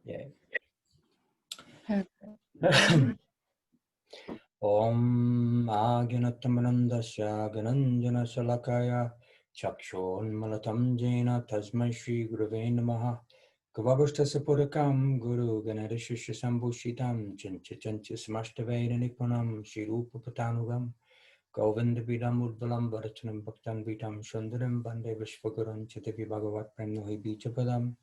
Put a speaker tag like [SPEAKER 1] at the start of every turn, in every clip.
[SPEAKER 1] Yeah. Om Agyanatamanandasya Gananjana Salakaya Chakshonmalatam Jena Tasmai Shri Gurave Namaha Gavavasthasya Purakam Guru Ganadashishya Sambhushitam Chancha Chancha Smashtaveda Nipunam Shri Rupa Patanugam Govinda Vidam Udvalam Bharatanam Bhaktan Vitam Sundaram Bande Vishwagaran Chitavi Bhagavat Premnohi Bichapadam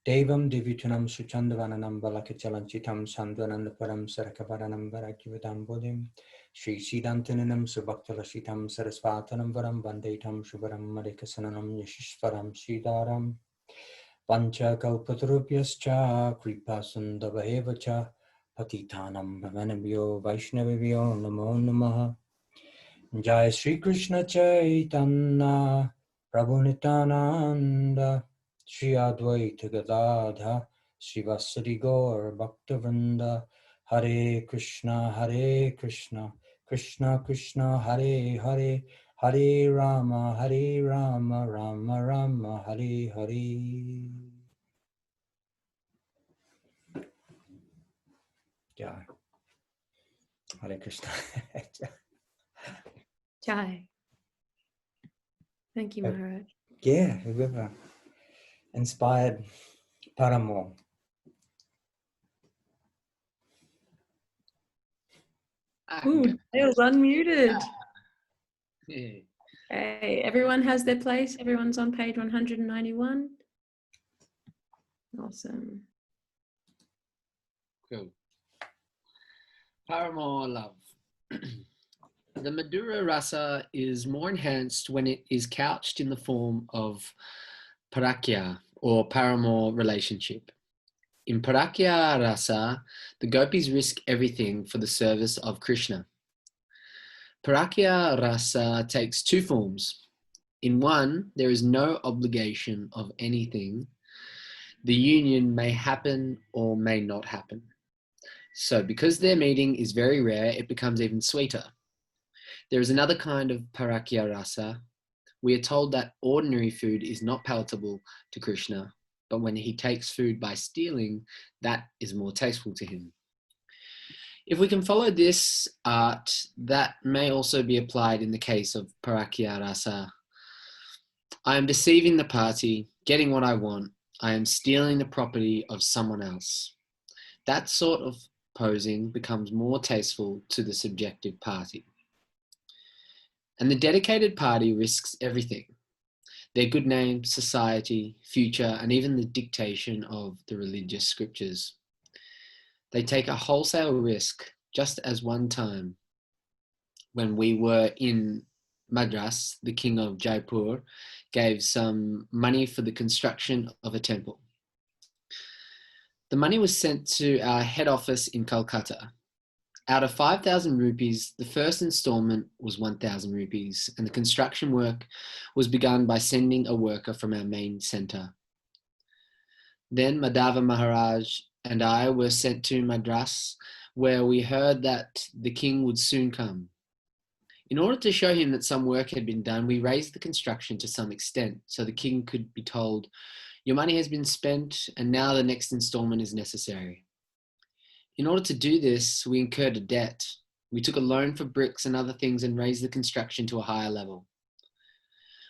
[SPEAKER 1] Devam Divitanam Suchandavananam Balakachalanchitam Sandvanandaparam Sarakaparanam Varakivatam Bodhim Sri Siddhantananam Subhaktalashitam Sarasvatanam Varam Bandetam Shubaram Madikasananam Yashishvaram Sridharam Pancha Kalpatarupyascha Kripa Sundavahevacha Patitanam Bhavanabhyo Vaishnavivyo Namo Namaha Jai Sri Krishna Chaitanya Prabhu Nityananda Shri Advaita Gadadha Srivasadi Gaur Bhaktavrinda Hare Krishna Krishna Krishna Hare Hare Hare Rama Rama Rama Hare Hare. Jai Hare Krishna.
[SPEAKER 2] Jai. Thank you, Maharaj.
[SPEAKER 1] Yeah, whoever inspired Paramo.
[SPEAKER 2] Ooh, Dale's unmuted.
[SPEAKER 3] Yeah.
[SPEAKER 2] Hey, everyone has their place. Everyone's on page 191. Awesome.
[SPEAKER 3] Cool. Paramore love. The Madhura Rasa is more enhanced when it is couched in the form of parakya or paramour relationship. In parakya rasa, the gopis risk everything for the service of Krishna. Parakya rasa takes two forms. In one, there is no obligation of anything. The union may happen or may not happen. So because their meeting is very rare, it becomes even sweeter. There is another kind of parakya rasa. We are told that ordinary food is not palatable to Krishna, but when he takes food by stealing, that is more tasteful to him. If we can follow this art, that may also be applied in the case of parakya rasa. I am deceiving the party, getting what I want. I am stealing the property of someone else. That sort of posing becomes more tasteful to the subjective party. And the dedicated party risks everything. Their good name, society, future, and even the dictation of the religious scriptures. They take a wholesale risk, just as one time when we were in Madras, the king of Jaipur gave some money for the construction of a temple. The money was sent to our head office in Calcutta. Out of 5,000 rupees, the first installment was 1,000 rupees, and the construction work was begun by sending a worker from our main center. Then Madhava Maharaj and I were sent to Madras, where we heard that the king would soon come. In order to show him that some work had been done, we raised the construction to some extent, so the king could be told, "Your money has been spent, and now the next installment is necessary." In order to do this, we incurred a debt. We took a loan for bricks and other things and raised the construction to a higher level.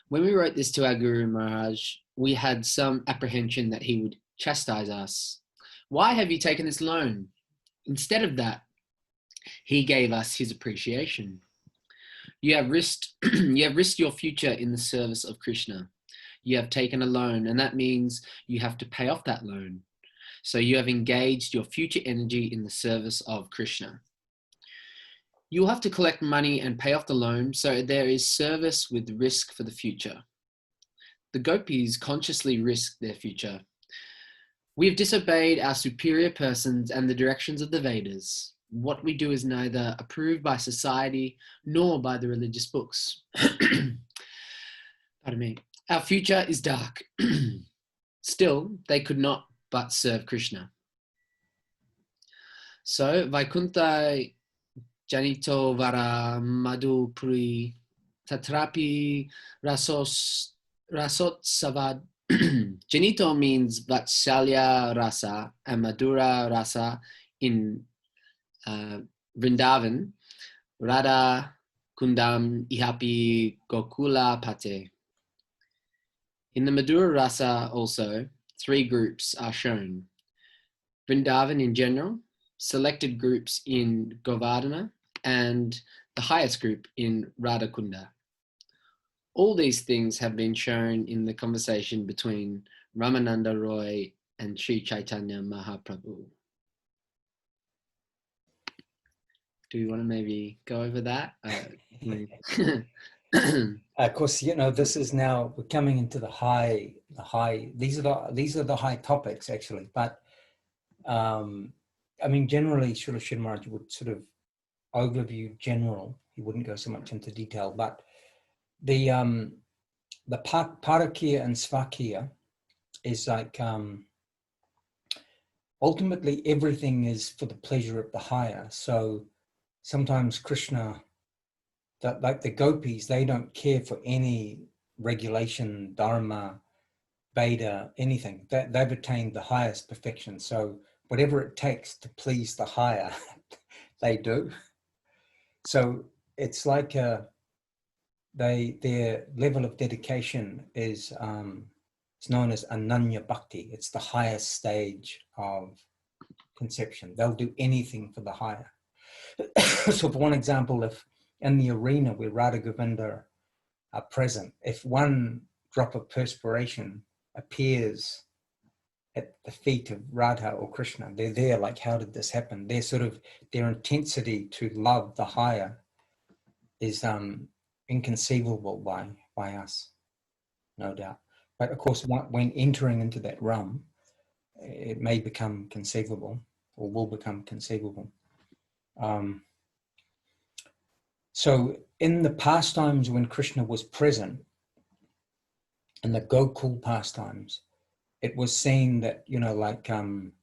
[SPEAKER 3] When we wrote this to our Guru Maharaj, we had some apprehension that he would chastise us. "Why have you taken this loan?" Instead of that, he gave us his appreciation. You have risked your future in the service of Krishna. You have taken a loan, and that means you have to pay off that loan. So you have engaged your future energy in the service of Krishna. You'll have to collect money and pay off the loan, so there is service with risk for the future. The gopis consciously risk their future. We have disobeyed our superior persons and the directions of the Vedas. What we do is neither approved by society nor by the religious books. Pardon me. Our future is dark. Still, they could not but serve Krishna. So, Vaikuntha Janito Vara Madhupuri Tatrapi Rasot Savad Janito means Vatsalya rasa and Madhura rasa in Vrindavan, Radha Kundam Ihapi Gokula Pate. In the Madhura rasa also, 3 groups are shown. Vrindavan in general, selected groups in Govardhana, and the highest group in Radhakunda. All these things have been shown in the conversation between Ramananda Roy and Sri Chaitanya Mahaprabhu. Do you want to maybe go over that?
[SPEAKER 1] Of course, you know, this is now, we're coming into the high, these are the high topics actually, but I mean, generally, Srila Sridhara Maharaja would sort of overview general. He wouldn't go so much into detail, but the Parakya and Svakya is like, ultimately everything is for the pleasure of the higher. So sometimes Krishna, like the gopis, they don't care for any regulation, dharma, Veda, anything. They've attained the highest perfection. So whatever it takes to please the higher, they do. So it's like their level of dedication is it's known as Ananya Bhakti. It's the highest stage of conception. They'll do anything for the higher. So for one example, if in the arena where Radha Govinda are present, if one drop of perspiration appears at the feet of Radha or Krishna, they're there like, how did this happen? Their sort of, their intensity to love the higher is inconceivable by us, no doubt. But of course, when entering into that realm, it may become conceivable or will become conceivable. So in the pastimes when Krishna was present, in the Gokul pastimes, it was seen that, you know, like in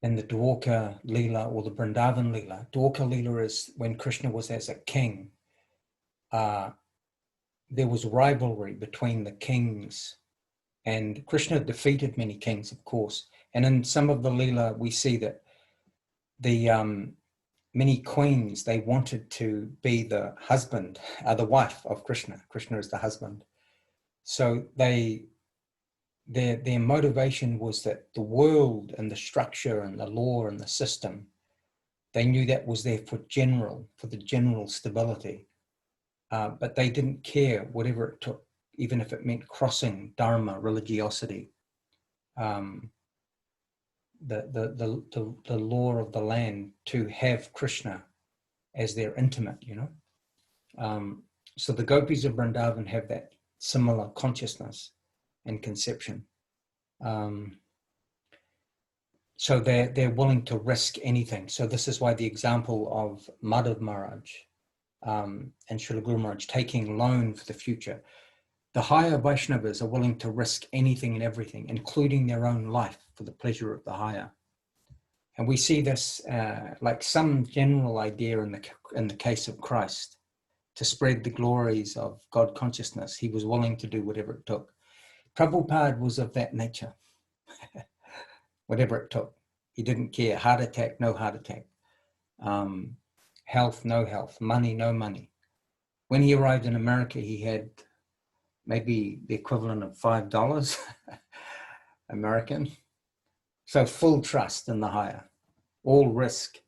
[SPEAKER 1] the Dwarka Leela or the Vrindavan Leela, Dwarka Leela is when Krishna was as a king. There was rivalry between the kings, and Krishna defeated many kings, of course. And in some of the Leela, we see that the many queens, they wanted to be the husband, the wife of Krishna. Krishna is the husband. So their motivation was that the world and the structure and the law and the system, they knew that was there for the general stability. But they didn't care whatever it took, even if it meant crossing dharma, religiosity, the law of the land, to have Krishna as their intimate, you know. So the gopis of Vrindavan have that similar consciousness and conception. So they're willing to risk anything. So this is why the example of Madhav Maharaj and Srila Guru Maharaj taking loan for the future. The higher Vaishnavas are willing to risk anything and everything, including their own life, for the pleasure of the higher. And we see this like some general idea in the case of Christ. To spread the glories of God consciousness, he was willing to do whatever it took. Prabhupada was of that nature. Whatever it took. He didn't care. Heart attack, no heart attack. Health, no health. Money, no money. When he arrived in America, he had maybe the equivalent of $5 American. So full trust in the higher. All risk,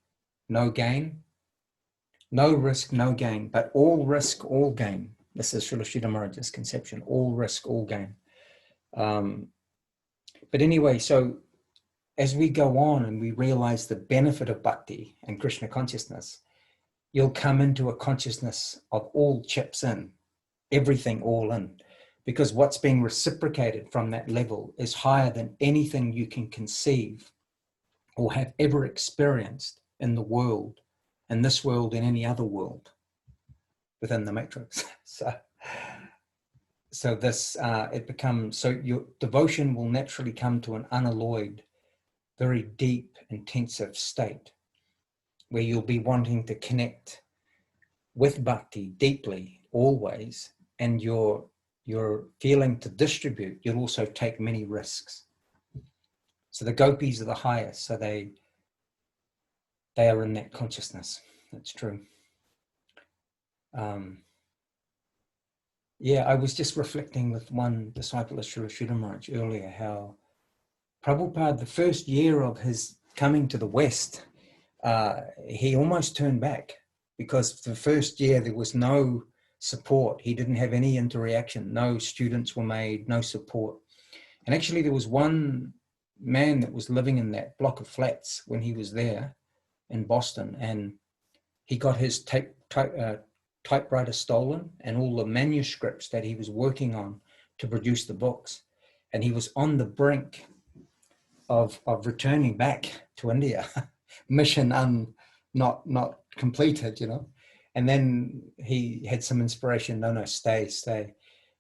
[SPEAKER 1] no gain. No risk, no gain, but all risk, all gain. This is Srila Sridhara Maharaja's conception. All risk, all gain. But anyway, so as we go on and we realize the benefit of bhakti and Krishna consciousness, you'll come into a consciousness of all chips in, everything all in, because what's being reciprocated from that level is higher than anything you can conceive or have ever experienced in the world, in this world, in any other world within the matrix. So this, it becomes, so your devotion will naturally come to an unalloyed, very deep, intensive state where you'll be wanting to connect with bhakti deeply, always, and your you're feeling to distribute, you'll also take many risks. So the gopis are the highest, so they are in that consciousness. That's true. Yeah, I was just reflecting with one disciple of Srila Sridhara Maharaja earlier how Prabhupada, the first year of his coming to the West, he almost turned back because the first year there was no support. He didn't have any interaction. No students were made, no support. And actually there was one man that was living in that block of flats when he was there in Boston, and he got his typewriter stolen and all the manuscripts that he was working on to produce the books. And he was on the brink of returning back to India, mission not completed, you know. And then he had some inspiration, no, stay.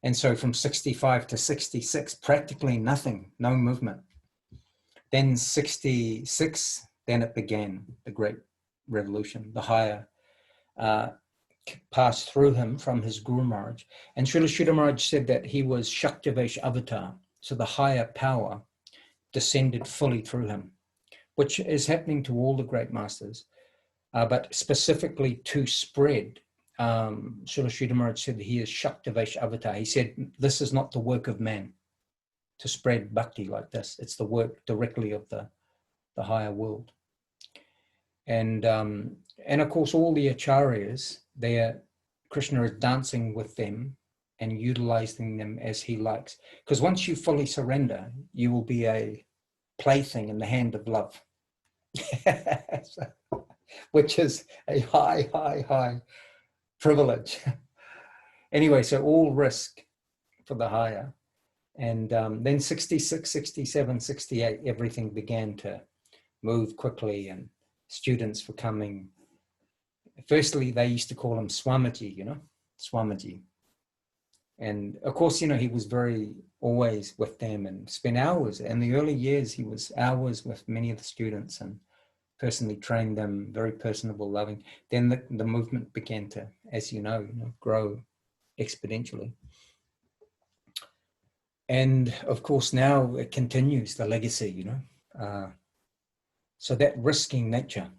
[SPEAKER 1] And so from 65 to 66, practically nothing, no movement. Then 66, then it began, the Great Revolution, the higher passed through him from his Guru Maharaj. And Srila Sridhara Maharaj said that he was Shaktivesh avatar, so the higher power descended fully through him, which is happening to all the great masters, but specifically to spread. Srila Sridhara Maharaj said he is Shaktivesh avatar. He said, this is not the work of man to spread bhakti like this. It's the work directly of the higher world. And of course, all the acharyas, Krishna is dancing with them and utilizing them as he likes. Because once you fully surrender, you will be a plaything in the hand of love, which is a high privilege. Anyway, so all risk for the higher. And then 66, 67, 68, everything began to move quickly, and students were coming. Firstly, they used to call him Swamiji, you know, Swamiji. And of course, you know, he was always with them and spent hours. In the early years, he was hours with many of the students and personally trained them, very personable, loving. Then the movement began to, as you know, grow exponentially. And of course, now it continues the legacy, you know. So that risking nature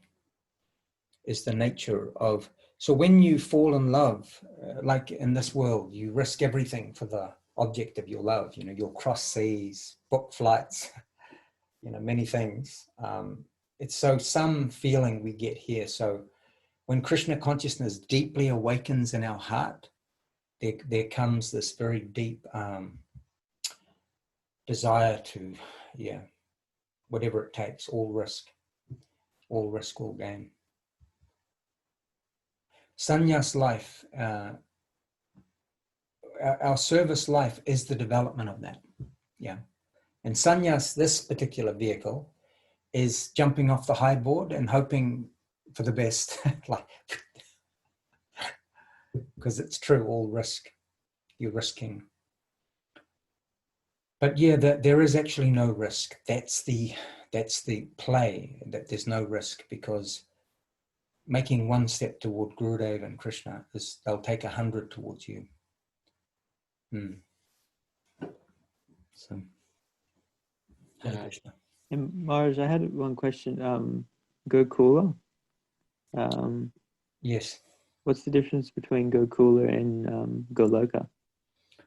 [SPEAKER 1] is the nature of, so when you fall in love, like in this world, you risk everything for the object of your love. You know, you'll cross seas, book flights, you know, many things. It's so some feeling we get here. So when Krishna consciousness deeply awakens in our heart, there comes this very deep desire to, whatever it takes, all risk, all gain. Sannyas life, our service life is the development of that. Yeah. And sannyas, this particular vehicle, is jumping off the high board and hoping for the best. Because it's true, all risk. You're risking. But yeah, there is actually no risk. That's the play, that there's no risk, because making one step toward Gurudev and Krishna, they'll take 100 towards you. So, Hare Krishna.
[SPEAKER 4] And Maharaj, I had one question. Gokula.
[SPEAKER 1] Yes.
[SPEAKER 4] What's the difference between Gokula and Goloka?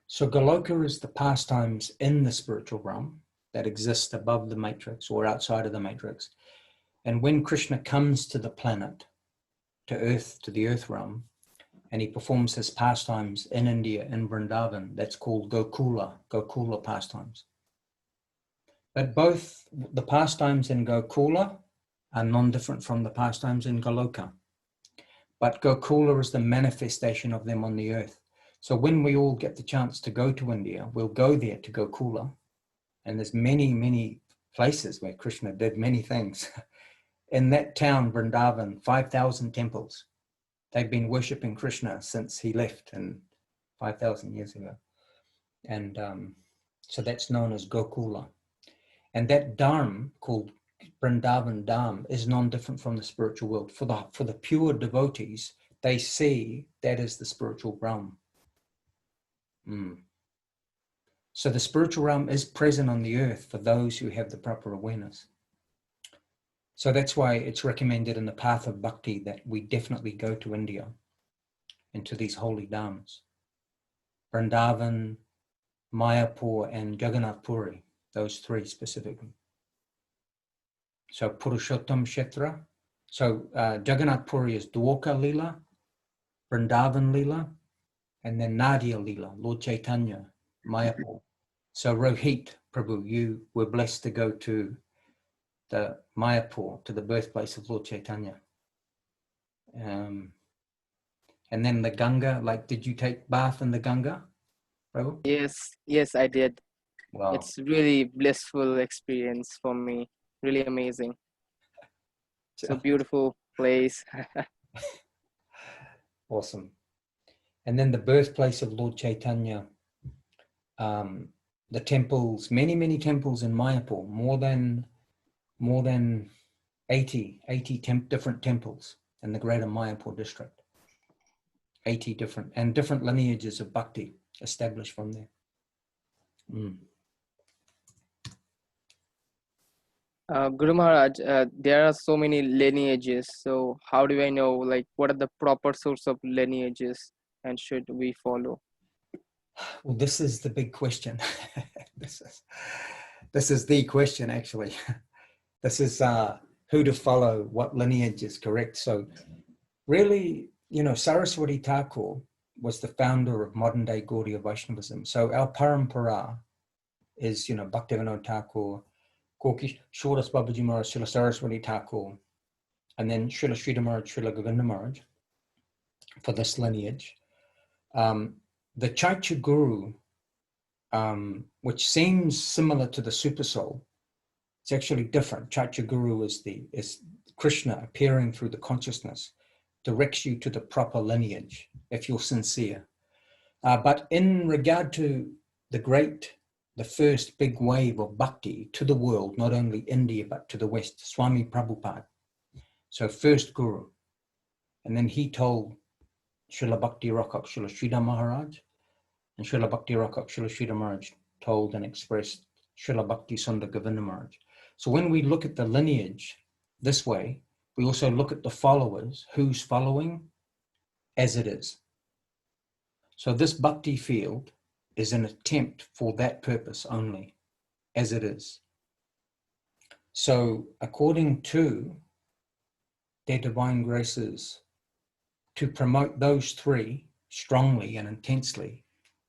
[SPEAKER 1] So Goloka is the pastimes in the spiritual realm that exist above the matrix or outside of the matrix. And when Krishna comes to the planet, to earth, to the earth realm, and he performs his pastimes in India, in Vrindavan, that's called Gokula pastimes. But both the pastimes in Gokula are non-different from the pastimes in Goloka. But Gokula is the manifestation of them on the earth. So when we all get the chance to go to India, we'll go there to Gokula. And there's many, many places where Krishna did many things. In that town, Vrindavan, 5,000 temples. They've been worshipping Krishna since he left 5,000 years ago. And so that's known as Gokula. And that Dharm, called Vrindavan Dham, is non-different from the spiritual world. For the pure devotees, they see that as the spiritual realm. So the spiritual realm is present on the earth for those who have the proper awareness. So that's why it's recommended in the path of bhakti that we definitely go to India and to these holy dhammas. Vrindavan, Mayapur and Jagannath Puri, those three specifically. So Purushottam Kshetra. So Jagannath Puri is Dwarka Leela, Vrindavan Leela, and then Nadia Leela, Lord Chaitanya, Mayapur. So Rohit Prabhu, you were blessed to go to the Mayapur, to the birthplace of Lord Chaitanya. And then the Ganga, like, did you take bath in the Ganga, Prabhu?
[SPEAKER 5] Yes, I did.
[SPEAKER 1] Wow.
[SPEAKER 5] It's really blissful experience for me. Really amazing. It's a beautiful place.
[SPEAKER 1] Awesome. And then the birthplace of Lord Chaitanya, the temples, many temples in Mayapur, more than 80 different temples in the greater Mayapur district. 80 different lineages of bhakti established from there.
[SPEAKER 5] Guru Maharaj, there are so many lineages. So how do I know, like, what are the proper source of lineages and should we follow?
[SPEAKER 1] Well, this is the big question. This is the question, actually. This is who to follow, what lineage is correct. So really, Saraswati Thakur was the founder of modern day Gaudiya Vaishnavism. So our parampara is, Bhaktivinoda Thakur, Gorky Shodas Babaji Maharaj, Srila Saraswati Thakur, and then Srila Sridhara Maharaja, Srila Govinda Maharaj for this lineage. The Chaitya Guru, which seems similar to the Super Soul, it's actually different. Chaitya Guru is Krishna appearing through the consciousness, directs you to the proper lineage if you're sincere. But in regard to the first big wave of bhakti to the world, not only India, but to the West, Swami Prabhupada. So first Guru. And then he told Srila Bhakti Rakak, Srila Sridhara Maharaja, and Srila Bhakti Rakak, Srila Sridhara Maharaj told and expressed Srila Bhakti Sundar Govinda Maharaj. So when we look at the lineage this way, we also look at the followers, who's following as it is. So this bhakti field is an attempt for that purpose only, as it is. So according to their divine graces, to promote those three strongly and intensely,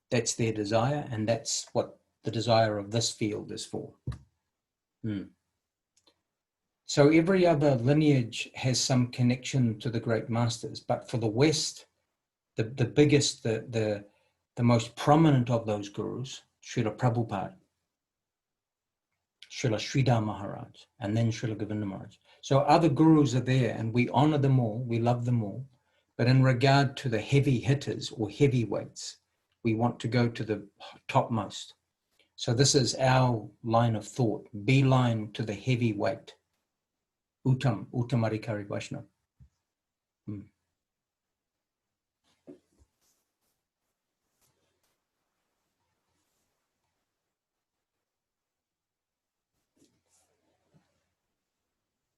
[SPEAKER 1] that's their desire, and that's what the desire of this field is for. So every other lineage has some connection to the great masters, but for the West, the biggest, the most prominent of those gurus, Srila Prabhupada, Srila Sridhara Maharaja, and then Srila Govinda Maharaj. So other gurus are there, and we honor them all, we love them all, but in regard to the heavy hitters or heavyweights, we want to go to the topmost. So this is our line of thought, beeline to the heavyweight. Uttamarikari Vaishnava.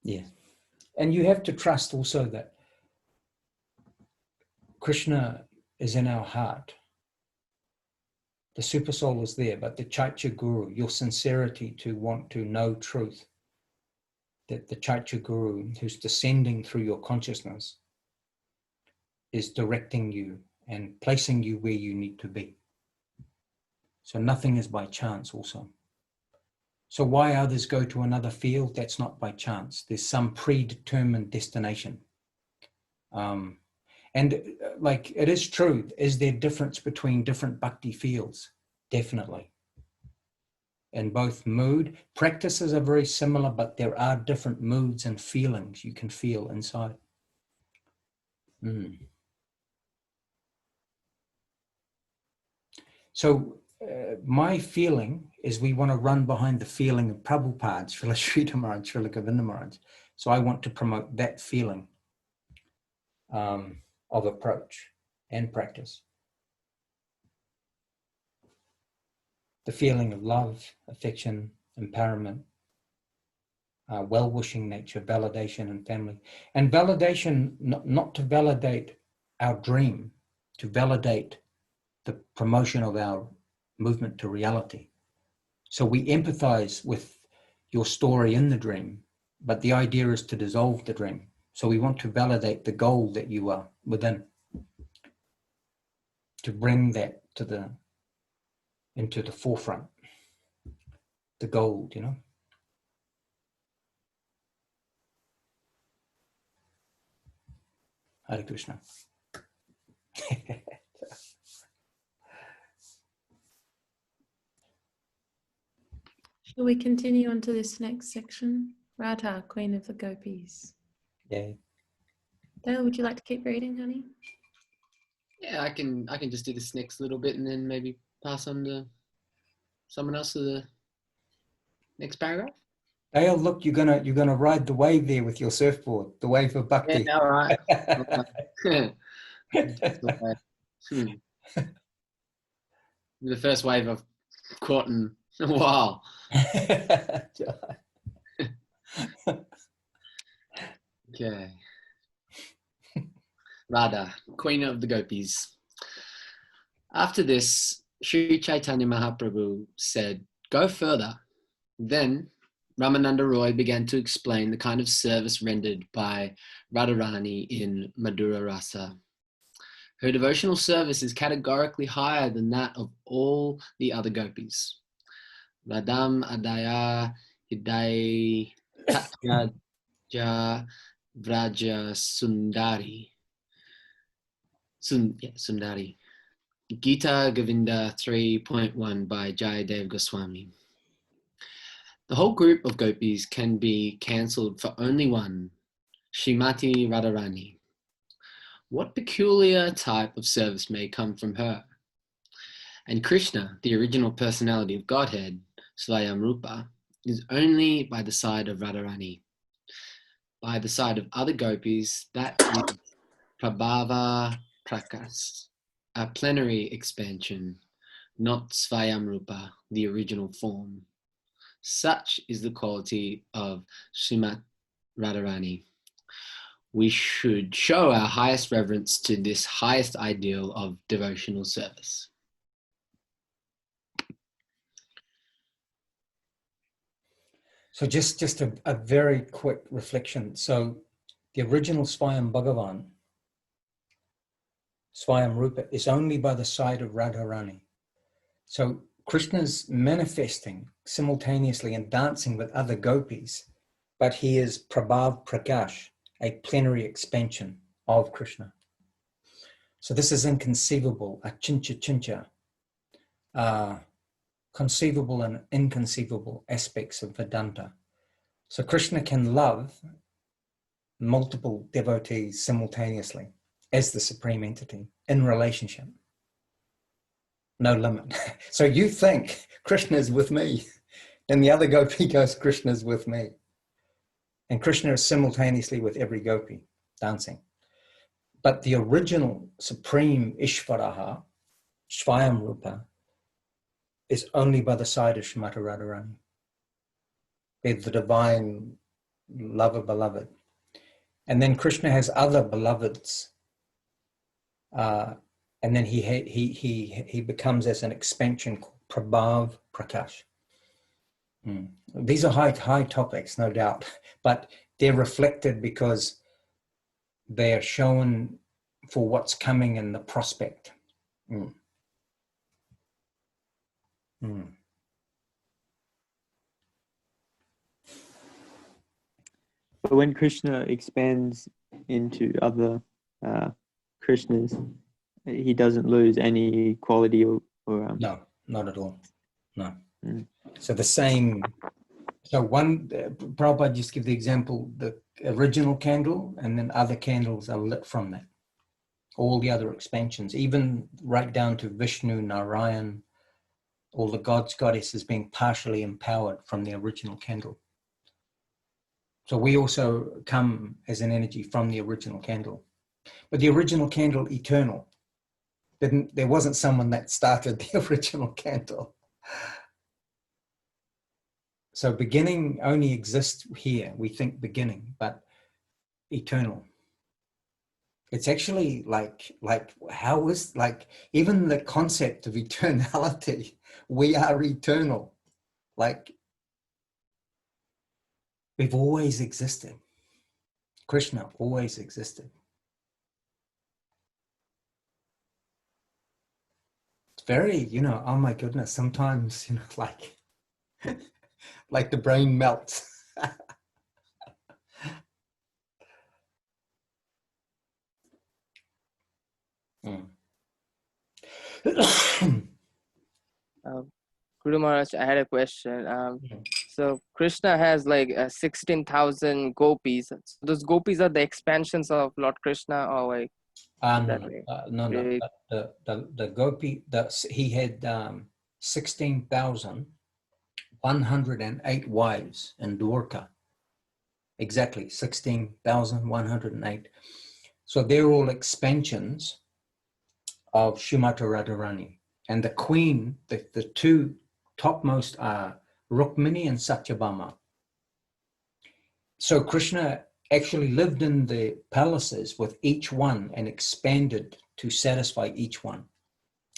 [SPEAKER 1] Yeah. And you have to trust also that Krishna is in our heart. The Super Soul is there, but the Chaitya Guru, your sincerity to want to know truth, that the Chaitya Guru who's descending through your consciousness is directing you and placing you where you need to be. So nothing is by chance also. So why others go to another field, that's not by chance. There's some predetermined destination. And like, it is true, is there difference between different bhakti fields? Definitely. In both mood, practices are very similar, but there are different moods and feelings you can feel inside. So my feeling is we want to run behind the feeling of Prabhupada, Srila Sridhara Maharaj, Srila Govinda Maharaj. So I want to promote that feeling of approach and practice. the feeling of love, affection, empowerment, well-wishing nature, validation, and family. And validation, not to validate our dream, to validate the promotion of our movement to reality. So we empathize with your story in the dream, but the idea is to dissolve the dream. So we want to validate the goal that you are within, to bring that to into the forefront, the gold, you know. Hare Krishna.
[SPEAKER 2] Shall we continue on to this next section? Radha, Queen of the Gopis.
[SPEAKER 1] Yeah.
[SPEAKER 2] Dale, would you like to keep reading, honey?
[SPEAKER 3] Yeah, I can just do this next little bit and then maybe pass on to someone else to the next paragraph.
[SPEAKER 1] Dale, look, you're gonna ride the wave there with your surfboard, the wave of Bhakti.
[SPEAKER 3] Yeah, all right. The first wave I've caught in a while. Okay. Radha, Queen of the Gopis. After this, Sri Chaitanya Mahaprabhu said, "Go further." Then Ramananda Roy began to explain the kind of service rendered by Radharani in Madhura Rasa. Her devotional service is categorically higher than that of all the other gopis. Radham Adaya Hidai Tatyaja Vraja Sundari. Sundari. Gita Govinda 3.1 by Jayadev Goswami. The whole group of gopis can be cancelled for only one, Srimati Radharani. What peculiar type of service may come from her? And Krishna, the original personality of Godhead, Svayam Rupa, is only by the side of Radharani. By the side of other gopis, that is Prabhava Prakas, a plenary expansion, not Svayam Rupa, the original form. Such is the quality of Srimat Radharani. We should show our highest reverence to this highest ideal of devotional service.
[SPEAKER 1] So just a very quick reflection. So the original Swayam Bhagavan, Swayam Rupa, is only by the side of Radharani. So Krishna's manifesting simultaneously and dancing with other gopis, but he is Prabhav Prakash, a plenary expansion of Krishna. So this is inconceivable, a chincha, conceivable and inconceivable aspects of Vedanta. So Krishna can love multiple devotees simultaneously as the supreme entity in relationship. No limit. So you think Krishna is with me, and the other gopi goes, Krishna is with me. And Krishna is simultaneously with every gopi dancing. But the original supreme Ishvaraha, Svayam Rupa, is only by the side of Srimati Radharani. They're the divine lover beloved. And then Krishna has other beloveds. And then he becomes as an expansion called Prabhav Prakash. These are high topics, no doubt, but they're reflected because they are shown for what's coming in the prospect.
[SPEAKER 4] But when Krishna expands into other Krishnas, he doesn't lose any quality or
[SPEAKER 1] No, not at all. No. So the same. So one, Prabhupada just give the example, the original candle, and then other candles are lit from that. All the other expansions, even right down to Vishnu, Narayan, all the gods, goddesses being partially empowered from the original candle. So we also come as an energy from the original candle. But the original candle, eternal. There wasn't someone that started the original candle. So beginning only exists here. We think beginning, but eternal. It's actually like how is, like, even the concept of eternality, we are eternal. Like, we've always existed. Krishna always existed. It's very, you know, oh my goodness, sometimes, you know, like, like the brain melts.
[SPEAKER 5] Guru Maharaj, I had a question. So Krishna has like 16,000 gopis. So those gopis are the expansions of Lord Krishna, or like that way?
[SPEAKER 1] No. The gopi, he had 16,108 wives in Dwarka. Exactly, 16,108. So they're all expansions of Srimati Radharani. And the queen, the two topmost are Rukmini and Satyabhama. So Krishna actually lived in the palaces with each one and expanded to satisfy each one,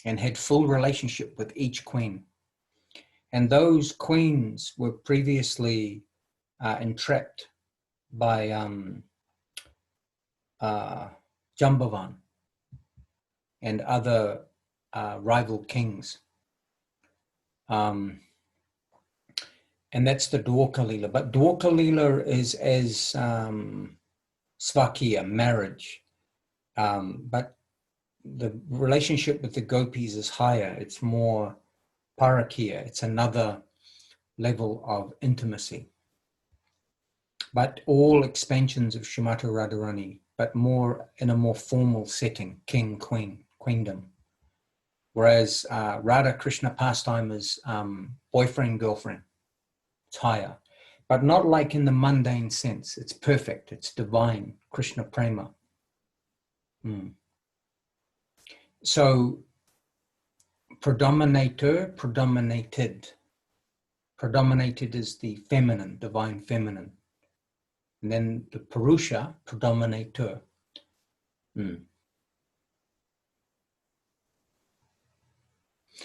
[SPEAKER 1] and had full relationship with each queen. And those queens were previously entrapped by Jambavan and other rival kings. And that's the Dwarka Leela. But Dwarka Leela is as Svakiya, marriage. But the relationship with the gopis is higher. It's more Parakiya. It's another level of intimacy. But all expansions of Srimati Radharani, but more in a more formal setting, king, queen, queendom. Whereas Radha Krishna pastime is boyfriend, girlfriend. It's higher, but not like in the mundane sense. It's perfect. It's divine, Krishna prema. So predominator, predominated. Predominated is the feminine, divine feminine. And then the Purusha, predominator.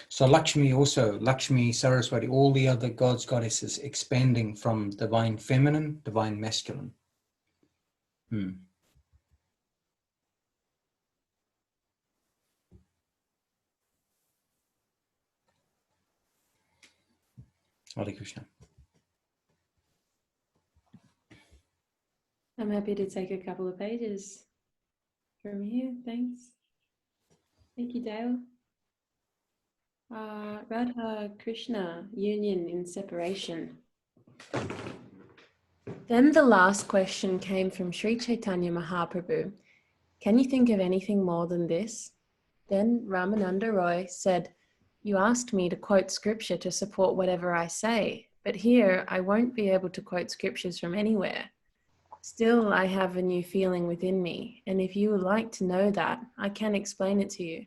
[SPEAKER 1] So Lakshmi also, Lakshmi, Saraswati, all the other gods, goddesses expanding from divine feminine, divine masculine. Hare Krishna.
[SPEAKER 2] I'm happy to take a couple of pages from here. Thanks. Thank you, Dale. Radha Krishna, union in separation. Then the last question came from Sri Chaitanya Mahaprabhu. Can you think of anything more than this? Then Ramananda Roy said, you asked me to quote scripture to support whatever I say, but here I won't be able to quote scriptures from anywhere. Still, I have a new feeling within me, and if you would like to know that, I can explain it to you.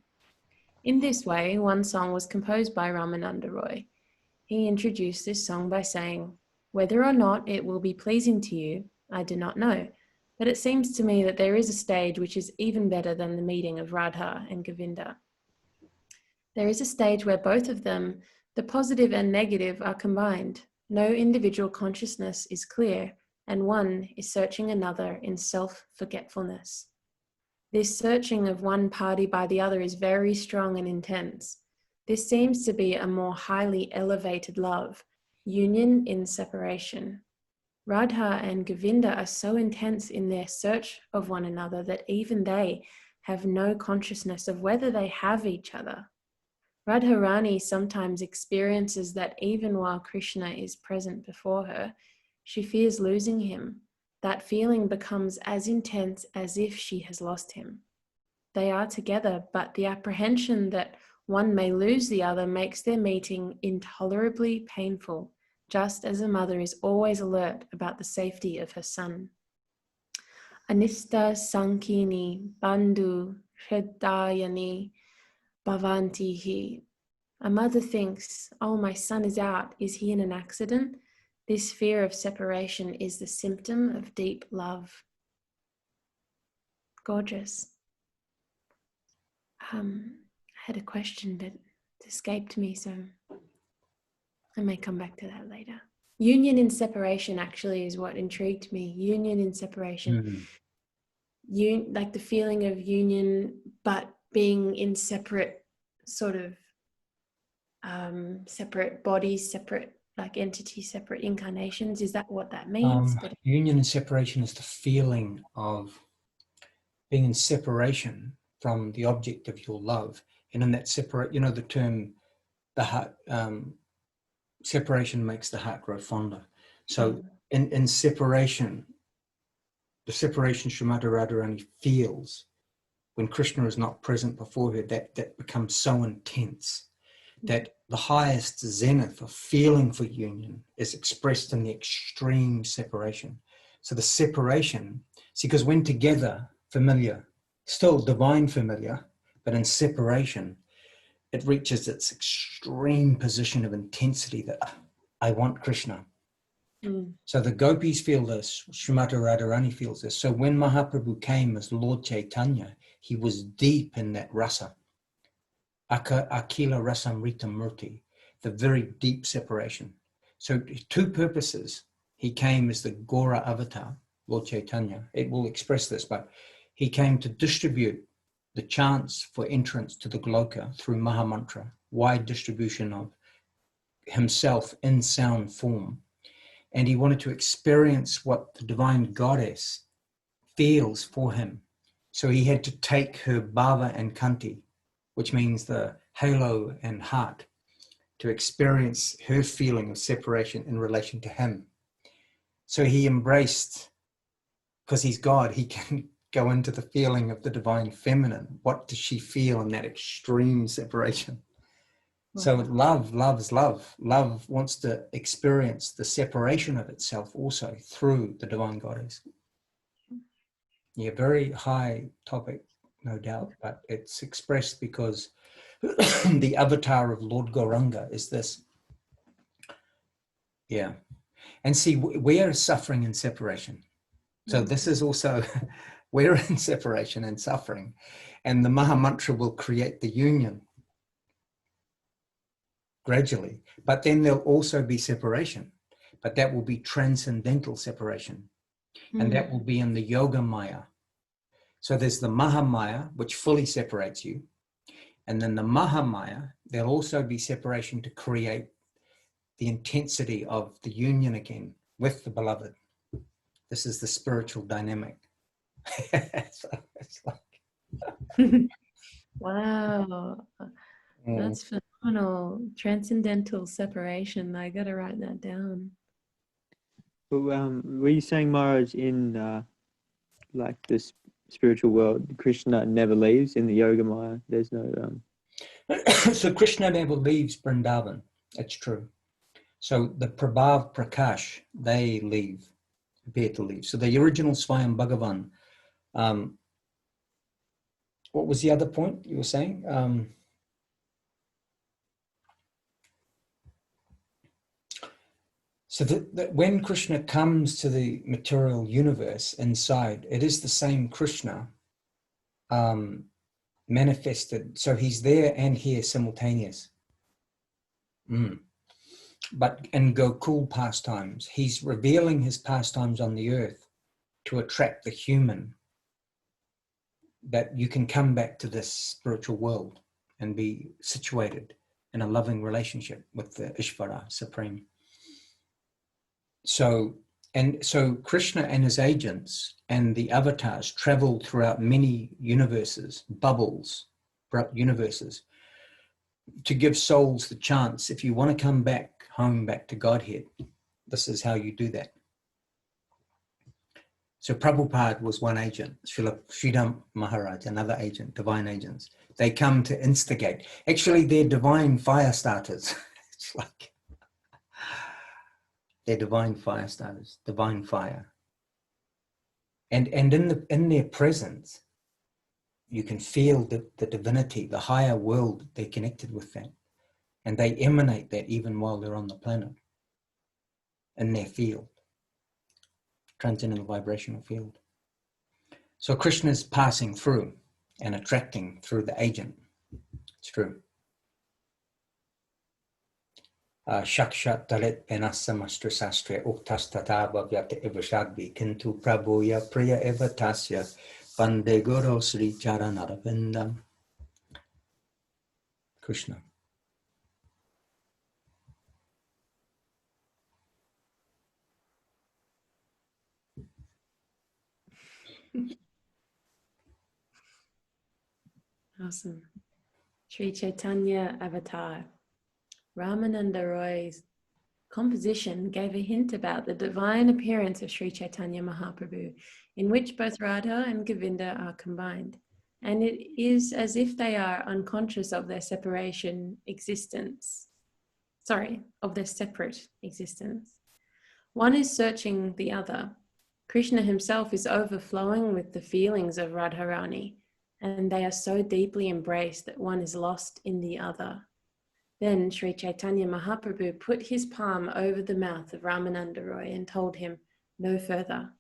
[SPEAKER 2] In this way, one song was composed by Ramananda Roy. He introduced this song by saying, whether or not it will be pleasing to you, I do not know, but it seems to me that there is a stage which is even better than the meeting of Radha and Govinda. There is a stage where both of them, the positive and negative, are combined. No individual consciousness is clear, and one is searching another in self-forgetfulness. This searching of one party by the other is very strong and intense. This seems to be a more highly elevated love, union in separation. Radha and Govinda are so intense in their search of one another that even they have no consciousness of whether they have each other. Radharani sometimes experiences that even while Krishna is present before her, she fears losing him. That feeling becomes as intense as if she has lost him. They are together, but the apprehension that one may lose the other makes their meeting intolerably painful, just as a mother is always alert about the safety of her son. Anista Sankini Bandhu Hridayani Bhavantihi A mother thinks, oh, my son is out. Is he in an accident? This fear of separation is the symptom of deep love. Gorgeous. I had a question that escaped me, so I may come back to that later. Union in separation actually is what intrigued me. Union in separation. Like the feeling of union, but being in separate sort of separate bodies, separate like entities, separate incarnations. Is that what that means?
[SPEAKER 1] Union and separation is the feeling of being in separation from the object of your love. And in that separate, you know, the term, the heart, separation makes the heart grow fonder. So in separation, the separation Srimati Radharani feels when Krishna is not present before her, that becomes so intense that the highest zenith of feeling for union is expressed in the extreme separation. So the separation, see, because when together, familiar, still divine familiar, but in separation, it reaches its extreme position of intensity that I want Krishna. So the gopis feel this, Srimati Radharani feels this. So when Mahaprabhu came as Lord Chaitanya, he was deep in that rasa. Akila Rasamrita Murti, the very deep separation. So two purposes. He came as the Gora avatar, Lord Chaitanya. It will express this, but he came to distribute the chance for entrance to the Gloka through Mahamantra, wide distribution of himself in sound form. And he wanted to experience what the divine goddess feels for him. So he had to take her bhava and kanti, which means the halo and heart, to experience her feeling of separation in relation to him. So he embraced, because he's God, he can go into the feeling of the divine feminine. What does she feel in that extreme separation? So love loves love. Love wants to experience the separation of itself also through the divine goddess. Yeah, very high topic, no doubt, but it's expressed because the avatar of Lord Gauranga is this. Yeah. And see, we are suffering in separation. So this is also, we're in separation and suffering. And the Mahamantra will create the union gradually. But then there'll also be separation. But that will be transcendental separation. And that will be in the Yoga Maya. So there's the Mahamaya, which fully separates you. And then the Mahamaya, there'll also be separation to create the intensity of the union again with the beloved. This is the spiritual dynamic. So it's like...
[SPEAKER 2] Wow, that's phenomenal. Transcendental separation. I got to write that down.
[SPEAKER 4] But were you saying, Maharaj, in like this spiritual world, Krishna never leaves in the Yoga Maya? There's no...
[SPEAKER 1] So Krishna never leaves Vrindavan. It's true. So the Prabhav Prakash, they leave, appear to leave. So the original Swayam Bhagavan, what was the other point you were saying? So that when Krishna comes to the material universe inside, it is the same Krishna manifested. So he's there and here simultaneous. But in Gokul pastimes, he's revealing his pastimes on the earth to attract the human, that you can come back to this spiritual world and be situated in a loving relationship with the Ishvara, Supreme. So Krishna and his agents and the avatars traveled throughout many universes, bubbles, universes, to give souls the chance. If you want to come back home, back to Godhead, this is how you do that. So Prabhupada was one agent, Srila Sridhara Maharaja, another agent, divine agents. They come to instigate. Actually, they're divine fire starters. It's like they're divine fire starters, divine fire. And in their presence, you can feel the divinity, the higher world. They're connected with that. And they emanate that even while they're on the planet, in their field, transcendental vibrational field. So Krishna is passing through and attracting through the agent. It's true. Shakshat talit penasamastra sastre uktas tatava vyata evashadvi kintu prabhuya priya evatasya bande guru Sri Charanarvindam. Krishna.
[SPEAKER 2] Awesome. Sri Chaitanya Avatar. Ramananda Roy's composition gave a hint about the divine appearance of Sri Chaitanya Mahaprabhu, in which both Radha and Govinda are combined. And it is as if they are unconscious of their separation existence. Of their separate existence. One is searching the other. Krishna himself is overflowing with the feelings of Radharani, and they are so deeply embraced that one is lost in the other. Then Sri Chaitanya Mahaprabhu put his palm over the mouth of Ramananda Roy and told him, no further.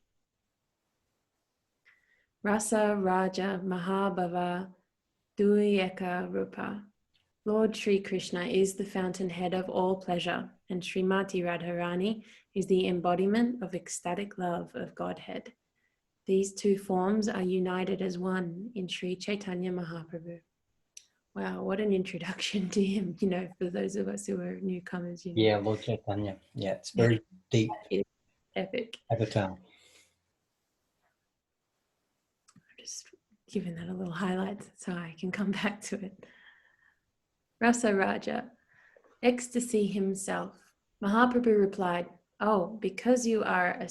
[SPEAKER 2] Rasa Raja Mahabhava Duyeka Rupa. Lord Sri Krishna is the fountainhead of all pleasure, and Srimati Radharani is the embodiment of ecstatic love of Godhead. These two forms are united as one in Sri Chaitanya Mahaprabhu. Wow, what an introduction to him, for those of us who are newcomers.
[SPEAKER 1] Yeah, Lord Chaitanya. Yeah, it's very deep.
[SPEAKER 2] It's epic.
[SPEAKER 1] Avatar.
[SPEAKER 2] I'm just giving that a little highlight so I can come back to it. Rasa Raja, ecstasy himself. Mahaprabhu replied, oh, because you are a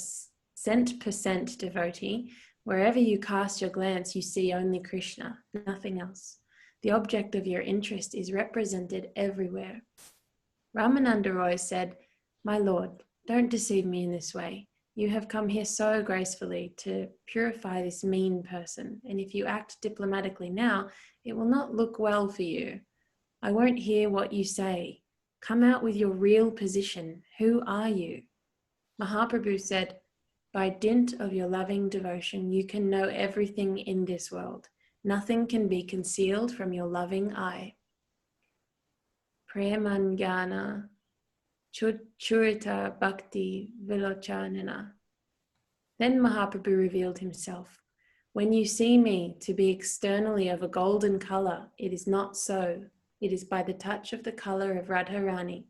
[SPEAKER 2] cent% devotee, wherever you cast your glance, you see only Krishna, nothing else. The object of your interest is represented everywhere. Ramananda Roy said, my Lord, don't deceive me in this way. You have come here so gracefully to purify this mean person, and if you act diplomatically now, it will not look well for you. I won't hear what you say. Come out with your real position. Who are you? Mahaprabhu said, by dint of your loving devotion, you can know everything in this world. Nothing can be concealed from your loving eye. Premanjana Churita Bhakti Vilochanana. Then Mahaprabhu revealed himself. When you see me to be externally of a golden color, it is not so. It is by the touch of the color of Radharani.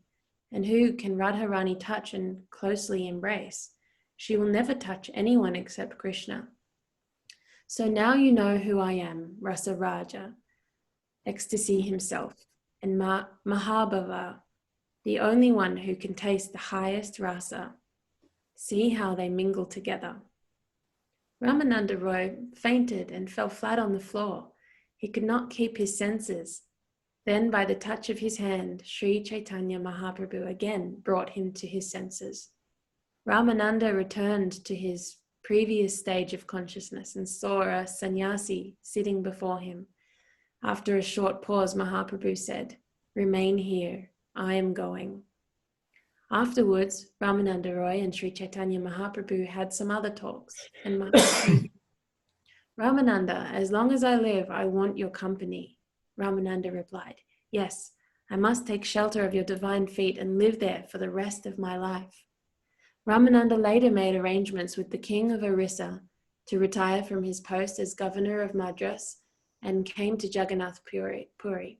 [SPEAKER 2] And who can Radharani touch and closely embrace? She will never touch anyone except Krishna. So now you know who I am, Rasa Raja, ecstasy himself, and Mahabhava, the only one who can taste the highest rasa. See how they mingle together. Ramananda Roy fainted and fell flat on the floor. He could not keep his senses. Then by the touch of his hand, Sri Chaitanya Mahaprabhu again brought him to his senses. Ramananda returned to his previous stage of consciousness and saw a sannyasi sitting before him. After a short pause, Mahaprabhu said, remain here, I am going. Afterwards, Ramananda Roy and Sri Chaitanya Mahaprabhu had some other talks. And Ramananda, as long as I live, I want your company. Ramananda replied, yes, I must take shelter of your divine feet and live there for the rest of my life. Ramananda later made arrangements with the king of Orissa to retire from his post as governor of Madras and came to Jagannath Puri.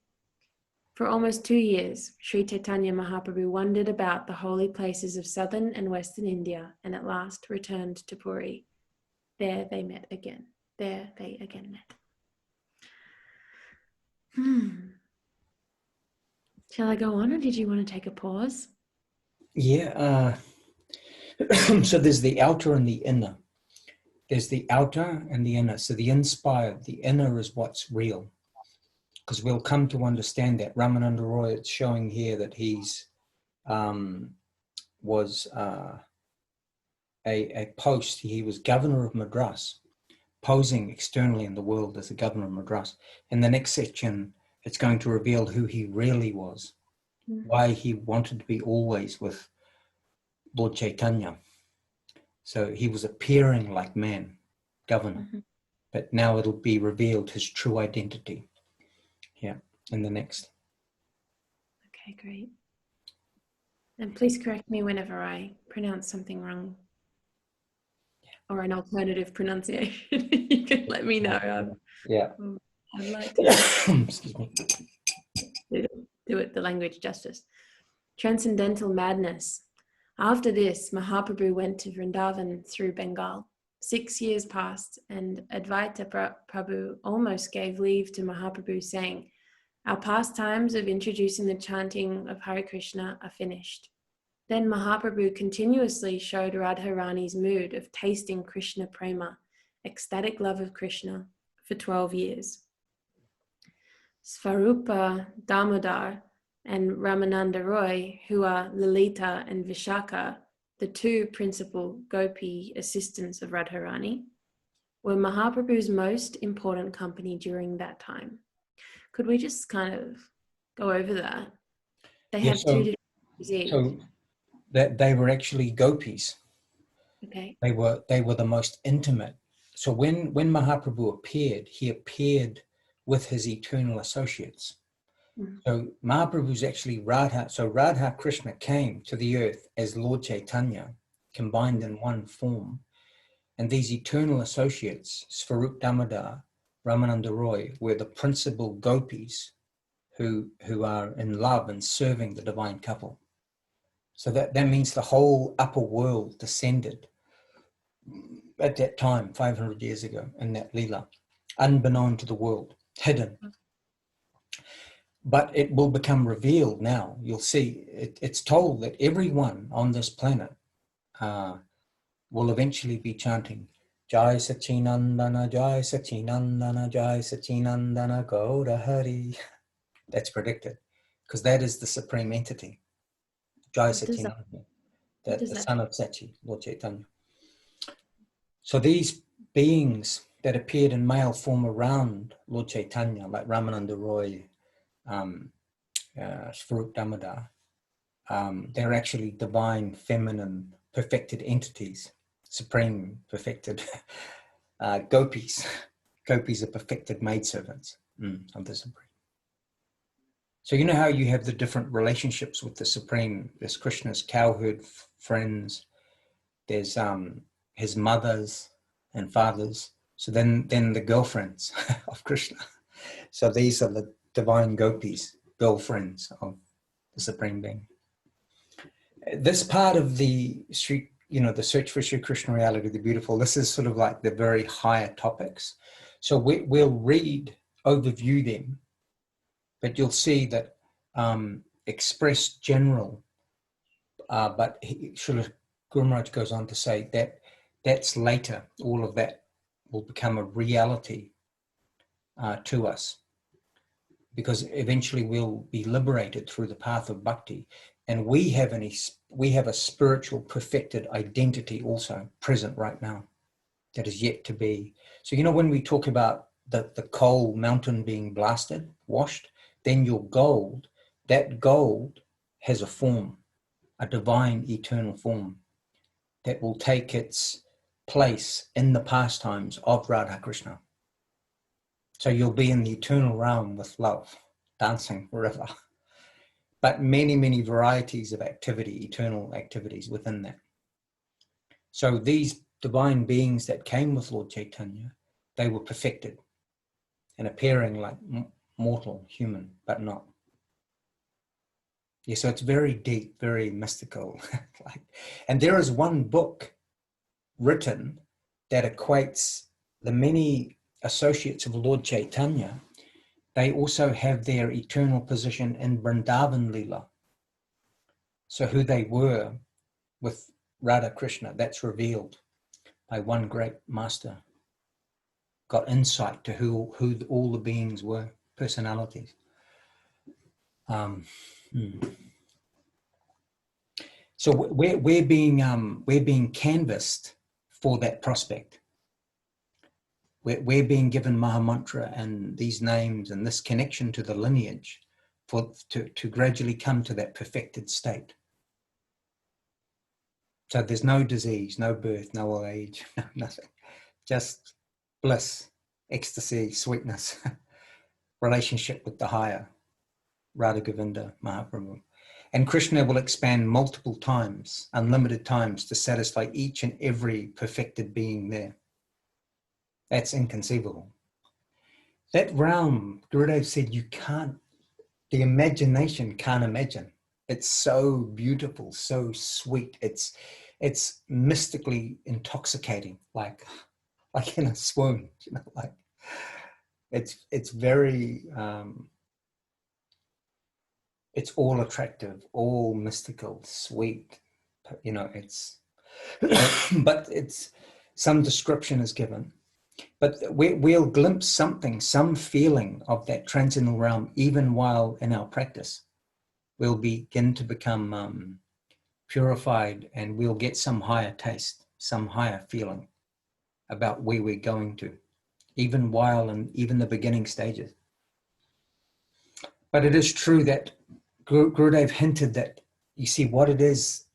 [SPEAKER 2] For almost 2 years, Sri Chaitanya Mahaprabhu wandered about the holy places of southern and western India and at last returned to Puri. There they met again. There they again met. Shall I go on, or did you want to take a pause?
[SPEAKER 1] Yeah. So there's the outer and the inner. There's the outer and the inner. So the inspired, the inner is what's real. Because we'll come to understand that. Ramananda Roy, it's showing here that he's was a post. He was governor of Madras, posing externally in the world as the governor of Madras. In the next section, it's going to reveal who he really was. why he wanted to be always with Lord Chaitanya. So he was appearing like man, governor. But now it'll be revealed his true identity. Yeah, in the next.
[SPEAKER 2] Okay, great. And please correct me whenever I pronounce something wrong or an alternative pronunciation. You can let me know.
[SPEAKER 1] Yeah.
[SPEAKER 2] I'd like to
[SPEAKER 1] Excuse me.
[SPEAKER 2] do it the language justice. Transcendental madness. After this, Mahaprabhu went to Vrindavan through Bengal. 6 years passed, and Advaita Prabhu almost gave leave to Mahaprabhu, saying, "Our pastimes of introducing the chanting of Hare Krishna are finished." Then Mahaprabhu continuously showed Radharani's mood of tasting Krishna Prema, ecstatic love of Krishna, for 12 years. Svarupa Damodar and Ramananda Roy, who are Lalita and Vishaka, the two principal gopi assistants of Radharani, were Mahaprabhu's most important company during that time. Could we just kind of go over that? They have two different diseases.
[SPEAKER 1] So that they were actually gopis.
[SPEAKER 2] Okay.
[SPEAKER 1] They were the most intimate. So when Mahaprabhu appeared, he appeared with his eternal associates. So Mahaprabhu's actually Radha. So Radha Krishna came to the earth as Lord Chaitanya, combined in one form. And these eternal associates, Svarup Damodar, Ramananda Roy, were the principal gopis who are in love and serving the divine couple. So that means the whole upper world descended at that time, 500 years ago, in that Leela, unbeknown to the world, hidden. But it will become revealed now. You'll see, it's told that everyone on this planet will eventually be chanting, Jai Sachinandana, Jai Sachinandana, Jai Sachinandana, Gaura Hari. That's predicted, because that is the supreme entity. Jai Sachinandana, the son of Sachi, Lord Chaitanya. So these beings that appeared in male form around Lord Chaitanya, like Ramananda Roy, Svarup Damodar, they're actually divine, feminine, perfected entities, supreme, perfected gopis. Gopis are perfected maidservants of the Supreme. So you know how you have the different relationships with the Supreme. There's Krishna's cowherd friends. There's his mothers and fathers. So then the girlfriends of Krishna. So these are the divine gopis, girlfriends of the Supreme Being. This part of the the search for Sri Krsna Reality, the beautiful, this is sort of like the very higher topics. So we'll read, overview them, but you'll see that expressed general, but Srila Guru Maharaj goes on to say that that's later. All of that will become a reality to us, because eventually we'll be liberated through the path of bhakti, and we have a spiritual perfected identity also present right now that is yet to be. So when we talk about the coal mountain being blasted, washed, then your gold, that gold has a form, a divine eternal form that will take its place in the pastimes of Radha Krishna. So you'll be in the eternal realm with love, dancing forever. But many, many varieties of activity, eternal activities within that. So these divine beings that came with Lord Chaitanya, they were perfected and appearing like mortal, human, but not. Yeah, so it's very deep, very mystical. And there is one book written that equates the many associates of Lord Chaitanya. They also have their eternal position in Vrindavan Leela. So who they were with Radha Krishna, that's revealed by one great master. Got insight to who all the beings were, personalities. So we're being canvassed for that prospect. We're being given Mahamantra and these names and this connection to the lineage to gradually come to that perfected state. So there's no disease, no birth, no old age, no, nothing. Just bliss, ecstasy, sweetness, relationship with the higher, Radha Govinda Mahaprabhu. And Krishna will expand multiple times, unlimited times, to satisfy each and every perfected being there. That's inconceivable. That realm, Gurudev said, you can't, the imagination can't imagine. It's so beautiful, so sweet. It's mystically intoxicating, like in a swoon, you know, like it's very, it's all attractive, all mystical, sweet, you know, it's, but it's, some description is given, but we'll glimpse something, some feeling of that transcendental realm, even while in our practice. We'll begin to become purified, and we'll get some higher taste, some higher feeling about where we're going to, even while in even the beginning stages. But it is true that Gurudev hinted that, you see what it is,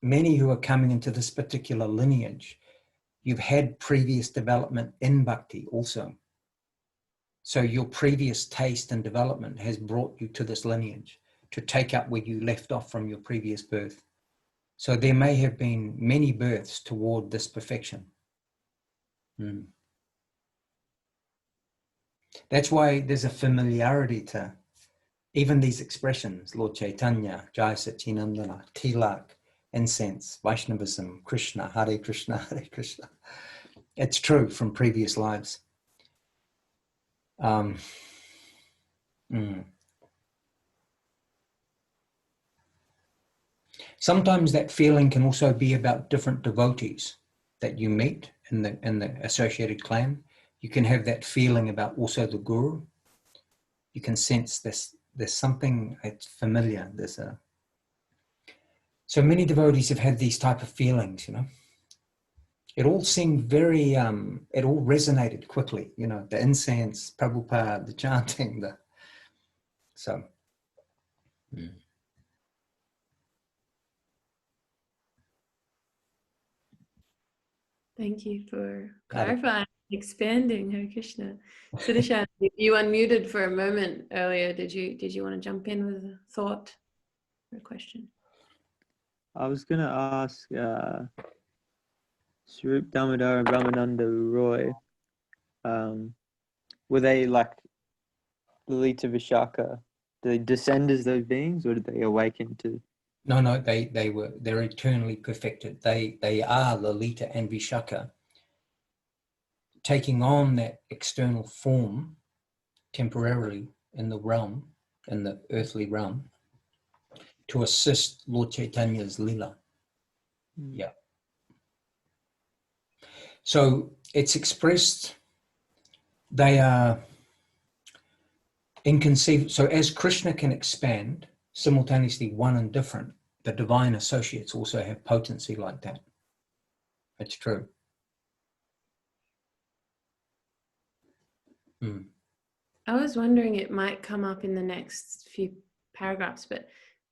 [SPEAKER 1] many who are coming into this particular lineage, you've had previous development in bhakti also. So your previous taste and development has brought you to this lineage to take up where you left off from your previous birth. So there may have been many births toward this perfection. That's why there's a familiarity to even these expressions, Lord Chaitanya, Jai Satchinandana, Tilak, incense, Vaishnavism, Krishna, Hare Krishna, Hare Krishna. It's true from previous lives. Sometimes that feeling can also be about different devotees that you meet in the associated clan. You can have that feeling about also the guru. You can sense this. There's something that's familiar. So many devotees have had these type of feelings, you know. It all seemed very, it all resonated quickly, you know, the incense, Prabhupada, the chanting, so.
[SPEAKER 2] Thank you for clarifying, expanding, Hare Krishna. Siddhishan, you unmuted for a moment earlier. Did you want to jump in with a thought or a question?
[SPEAKER 4] I was going to ask Swarup Damodar and Ramananda Roy, were they like Lalita Vishaka? Did they descend as those beings, or did they awaken to?
[SPEAKER 1] No, they're eternally perfected. They are Lalita and Vishaka, taking on that external form temporarily in the realm, in the earthly realm, to assist Lord Chaitanya's Leela. Yeah. So it's expressed, they are inconceivable. So as Krishna can expand simultaneously one and different, the divine associates also have potency like that. It's true.
[SPEAKER 2] I was wondering, it might come up in the next few paragraphs, but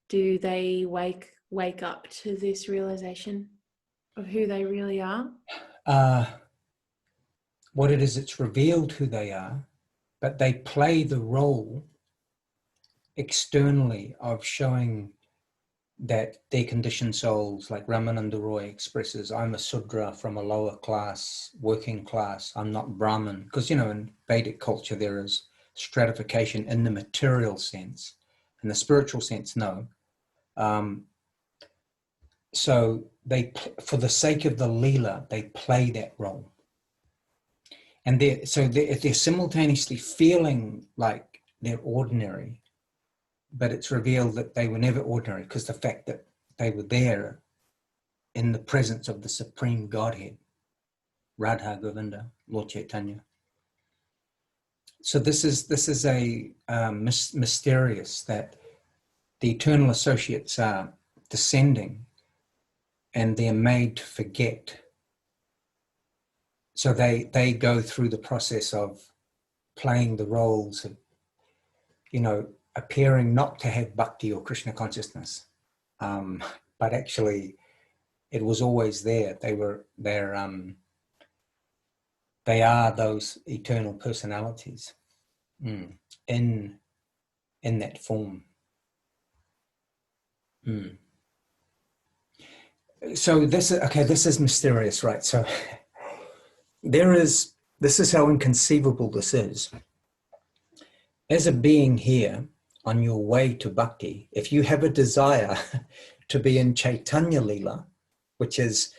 [SPEAKER 2] do they wake up to this realization of who they really are?
[SPEAKER 1] What it is, it's revealed who they are, but they play the role externally of showing that they're conditioned souls, like Ramananda Roy expresses, I'm a Sudra from a lower class, working class, I'm not Brahmin. Because, you know, in Vedic culture, there is stratification in the material sense. In the spiritual sense, no. So they, for the sake of the Leela, they play that role. And they're simultaneously feeling like they're ordinary, but it's revealed that they were never ordinary, because the fact that they were there in the presence of the Supreme Godhead, Radha Govinda, Lord Chaitanya. So this is a mysterious, that the eternal associates are descending and they're made to forget. So they go through the process of playing the roles of, you know, appearing not to have bhakti or Krishna consciousness, but actually it was always there. They are those eternal personalities in that form. So this is mysterious, right? So this is how inconceivable this is. As a being here on your way to bhakti, if you have a desire to be in Chaitanya Lila, which is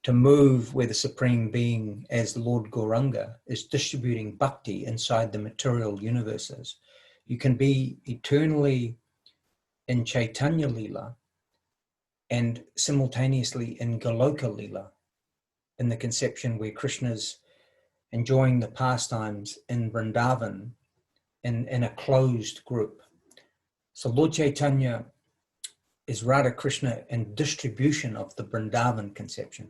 [SPEAKER 1] to move where the Supreme Being as Lord Gauranga is distributing bhakti inside the material universes, you can be eternally in Chaitanya Lila and simultaneously in Goloka Lila, in the conception where Krishna's enjoying the pastimes in Vrindavan in a closed group. So Lord Chaitanya is Radha Krishna in distribution of the Vrindavan conception.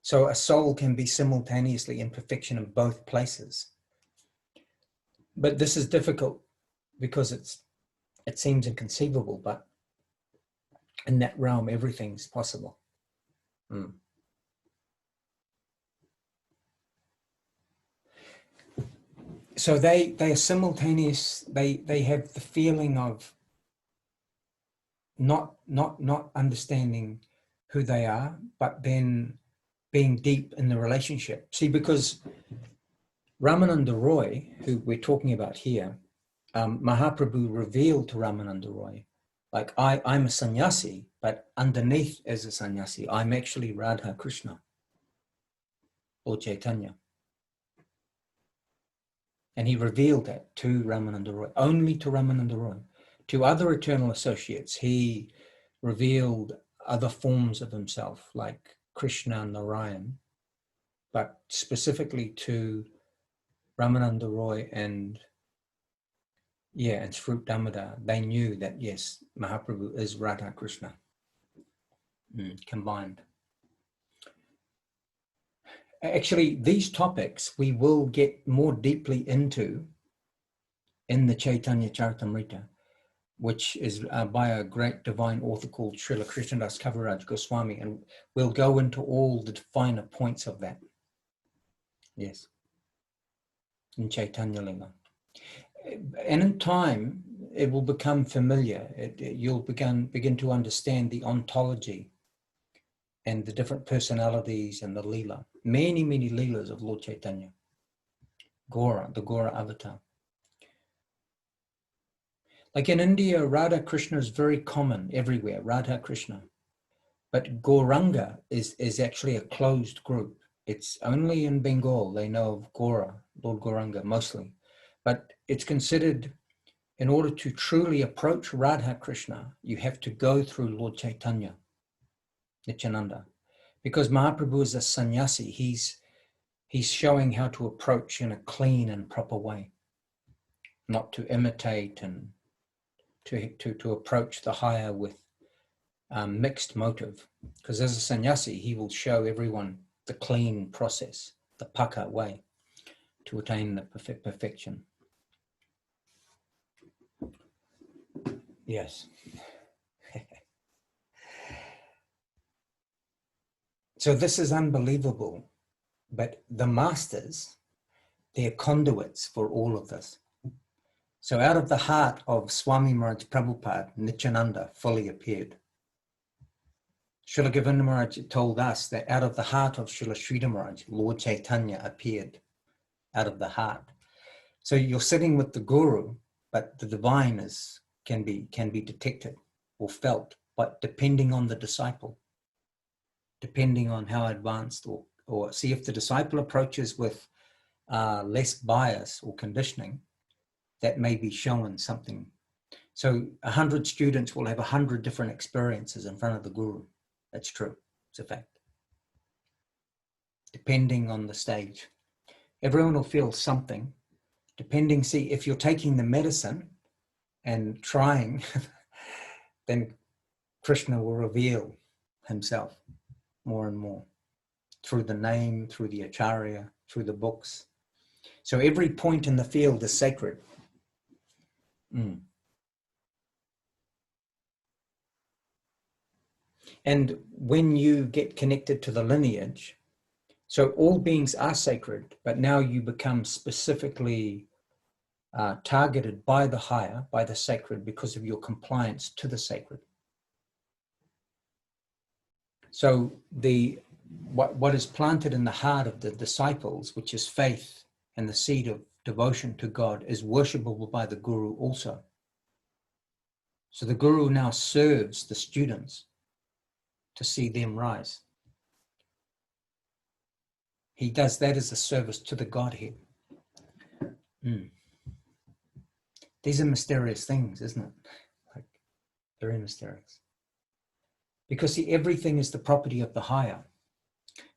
[SPEAKER 1] So a soul can be simultaneously in perfection in both places. But this is difficult because it seems inconceivable, but in that realm, everything's possible. So they are simultaneous. They have the feeling of not understanding who they are, but then being deep in the relationship. See, because Ramananda Roy, who we're talking about here, Mahaprabhu revealed to Ramananda Roy, like, I'm a sannyasi, but underneath as a sannyasi, I'm actually Radha Krishna, or Chaitanya. And he revealed that to Ramananda Roy, only to Ramananda Roy. To other eternal associates, he revealed other forms of himself, like Krishna and Narayan, but specifically to Ramananda Roy and Sri Damodar, they knew that, yes, Mahaprabhu is Radha Krishna, combined. Actually, these topics we will get more deeply into in the Chaitanya Charitamrita, which is by a great divine author called Srila Krishnadas Kaviraj Goswami, and we'll go into all the finer points of that. Yes, in Chaitanya Lila. And in time, it will become familiar. You'll begin to understand the ontology and the different personalities and the Leela. Many, many Leelas of Lord Chaitanya. Gaura, the Gaura avatar. Like in India, Radha Krishna is very common everywhere, Radha Krishna. But Gauranga is actually a closed group. It's only in Bengal they know of Gaura, Lord Gauranga mostly. But it's considered, in order to truly approach Radha Krishna, you have to go through Lord Chaitanya, Nityananda. Because Mahaprabhu is a sannyasi, he's showing how to approach in a clean and proper way, not to imitate and to approach the higher with mixed motive. Because as a sannyasi, he will show everyone the clean process, the paka way, to attain the perfection. Yes. So this is unbelievable, but the masters, they're conduits for all of this. So out of the heart of Swami Maharaj Prabhupada, Nityananda fully appeared. Srila Govinda Maharaj told us that out of the heart of Srila Sridhara Maharaj, Lord Chaitanya appeared out of the heart. So you're sitting with the Guru, but the divine can be detected or felt, but depending on the disciple, depending on how advanced, or see if the disciple approaches with less bias or conditioning, that may be shown something. So 100 students will have 100 different experiences in front of the Guru. That's true. It's a fact. Depending on the stage. Everyone will feel something. Depending, see, if you're taking the medicine and trying, then Krishna will reveal himself more and more through the name, through the acharya, through the books. So every point in the field is sacred. Mm. And when you get connected to the lineage, so all beings are sacred, but now you become specifically targeted by the higher, by the sacred, because of your compliance to the sacred. So what is planted in the heart of the disciples, which is faith and the seed of devotion to God, is worshipable by the guru also. So the guru now serves the students to see them rise. He does that as a service to the Godhead. Mm. These are mysterious things, isn't it? Like, very mysterious. Because see, everything is the property of the higher.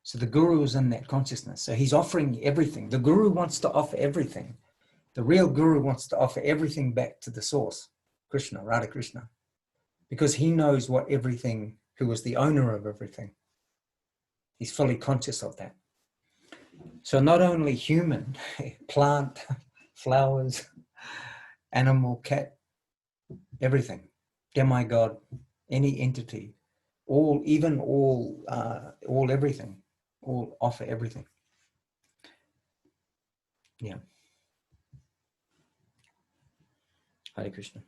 [SPEAKER 1] So the guru is in that consciousness. So he's offering everything. The guru wants to offer everything. The real guru wants to offer everything back to the source, Krishna, Radha Krishna, because he knows what everything, who is the owner of everything. He's fully conscious of that. So not only human, plant, flowers, animal, cat, everything, demigod, any entity, all everything, all offer everything. Yeah. Hare Krishna.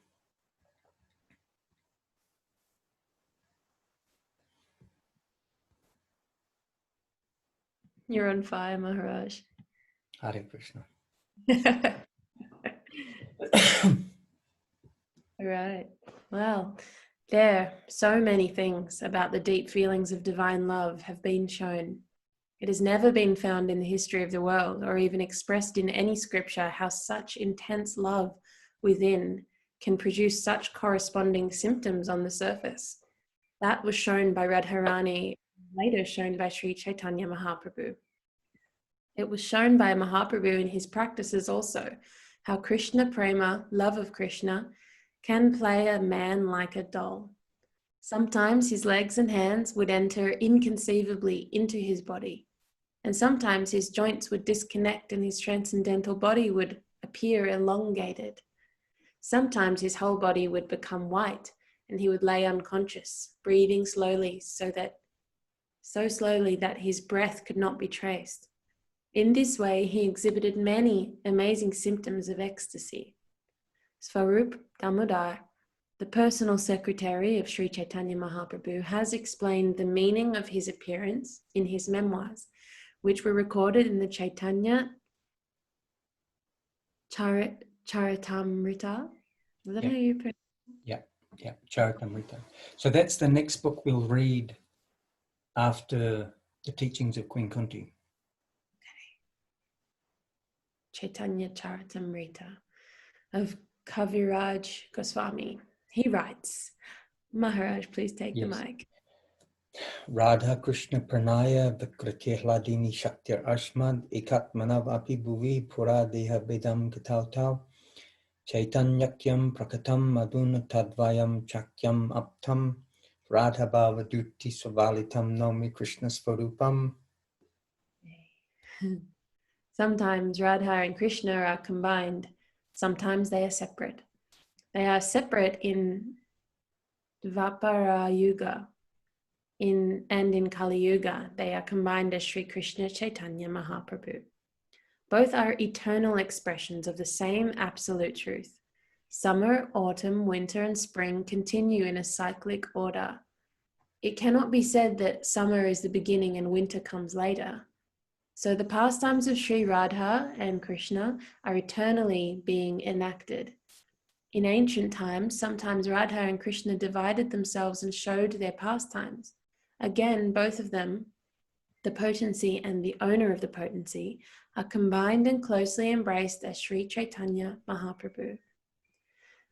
[SPEAKER 2] You're on fire, Maharaj.
[SPEAKER 1] Hare Krishna.
[SPEAKER 2] All right. Well, so many things about the deep feelings of divine love have been shown. It has never been found in the history of the world or even expressed in any scripture how such intense love within can produce such corresponding symptoms on the surface. That was shown by Radharani, later shown by Sri Chaitanya Mahaprabhu. It was shown by Mahaprabhu in his practices also, how Krishna Prema, love of Krishna, can play a man like a doll. Sometimes his legs and hands would enter inconceivably into his body, and sometimes his joints would disconnect and his transcendental body would appear elongated. Sometimes his whole body would become white and he would lay unconscious, breathing slowly, so slowly that his breath could not be traced. In this way, he exhibited many amazing symptoms of ecstasy. Svarup Damodar, the personal secretary of Sri Chaitanya Mahaprabhu, has explained the meaning of his appearance in his memoirs, which were recorded in the Chaitanya Charitamrita. Is that how you pronounce it?
[SPEAKER 1] Yeah, Charitamrita. So that's the next book we'll read after the teachings of Queen Kunti.
[SPEAKER 2] Chaitanya Charitamrita of Kaviraj Goswami. He writes, Maharaj, please take the mic.
[SPEAKER 1] Radha Krishna Pranaya Vikrati Hladini Shaktir Ashmad Ikat Manav Api Bhuvi Pura Deha Bedam Katau Chaitanyakyam Prakatam Maduna Tadvayam Chakyam Aptam Radha Bhava Dutti Svalitam Nomi Krishna Swarupam.
[SPEAKER 2] Sometimes Radha and Krishna are combined. Sometimes they are separate. They are separate in Dvapara Yuga. In Kali Yuga, they are combined as Sri Krishna Chaitanya Mahaprabhu. Both are eternal expressions of the same absolute truth. Summer, autumn, winter, and spring continue in a cyclic order. It cannot be said that summer is the beginning and winter comes later. So the pastimes of Sri Radha and Krishna are eternally being enacted. In ancient times, sometimes Radha and Krishna divided themselves and showed their pastimes. Again, both of them, the potency and the owner of the potency, are combined and closely embraced as Sri Chaitanya Mahaprabhu.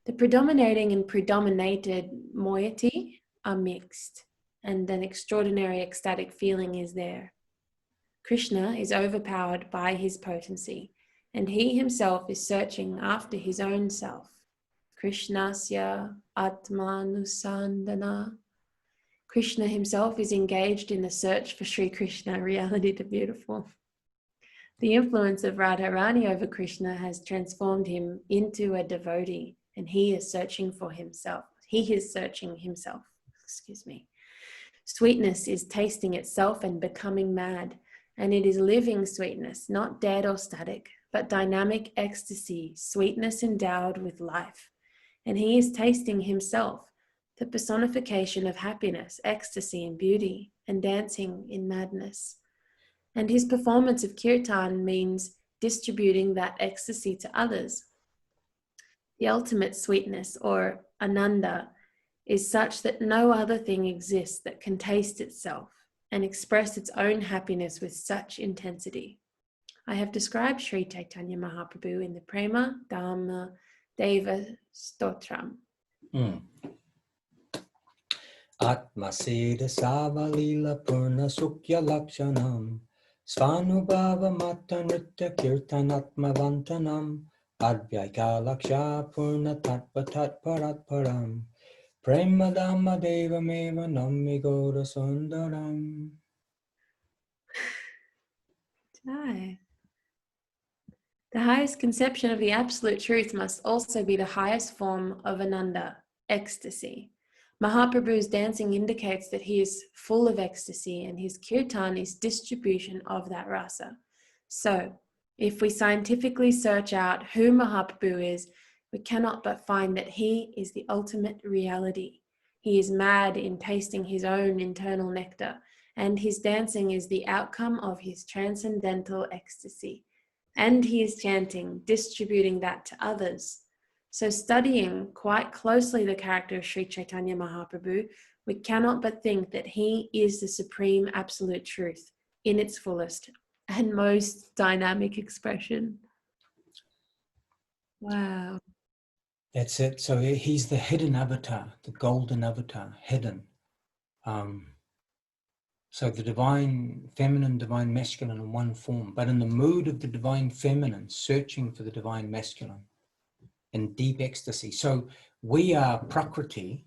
[SPEAKER 2] The predominating and predominated moiety are mixed, and an extraordinary ecstatic feeling is there. Krishna is overpowered by his potency, and he himself is searching after his own self. Krishnasya Atmanusandana. Krishna himself is engaged in the search for Sri Krsna Reality, the beautiful. The influence of Radharani over Krishna has transformed him into a devotee, and he is searching for himself. He is searching himself. Excuse me. Sweetness is tasting itself and becoming mad, and it is living sweetness, not dead or static, but dynamic ecstasy, sweetness endowed with life. And he is tasting himself, the personification of happiness, ecstasy, and beauty, and dancing in madness. And his performance of kirtan means distributing that ecstasy to others. The ultimate sweetness, or ananda, is such that no other thing exists that can taste itself and express its own happiness with such intensity. I have described Sri Chaitanya Mahaprabhu in the Prema Dhamma Deva Stotram.
[SPEAKER 1] Atma Siddha Savalila Purna Sukya Lakshanam Svanubhava Mata Nritya Kirtanatma Vantanam Advyaika Laksha Purna Tatva Tatparat Param Prema Dhamma Deva Meva Nammi Gaura Sundaram.
[SPEAKER 2] Hi. The highest conception of the absolute truth must also be the highest form of ananda, ecstasy. Mahaprabhu's dancing indicates that he is full of ecstasy, and his kirtan is distribution of that rasa. So, if we scientifically search out who Mahaprabhu is, we cannot but find that he is the ultimate reality. He is mad in tasting his own internal nectar, and his dancing is the outcome of his transcendental ecstasy. And he is chanting, distributing that to others. So studying quite closely the character of Sri Chaitanya Mahaprabhu, we cannot but think that he is the supreme absolute truth in its fullest and most dynamic expression. Wow.
[SPEAKER 1] That's it. So he's the hidden avatar, the golden avatar, hidden. So the divine feminine, divine masculine in one form, but in the mood of the divine feminine, searching for the divine masculine in deep ecstasy. So we are Prakriti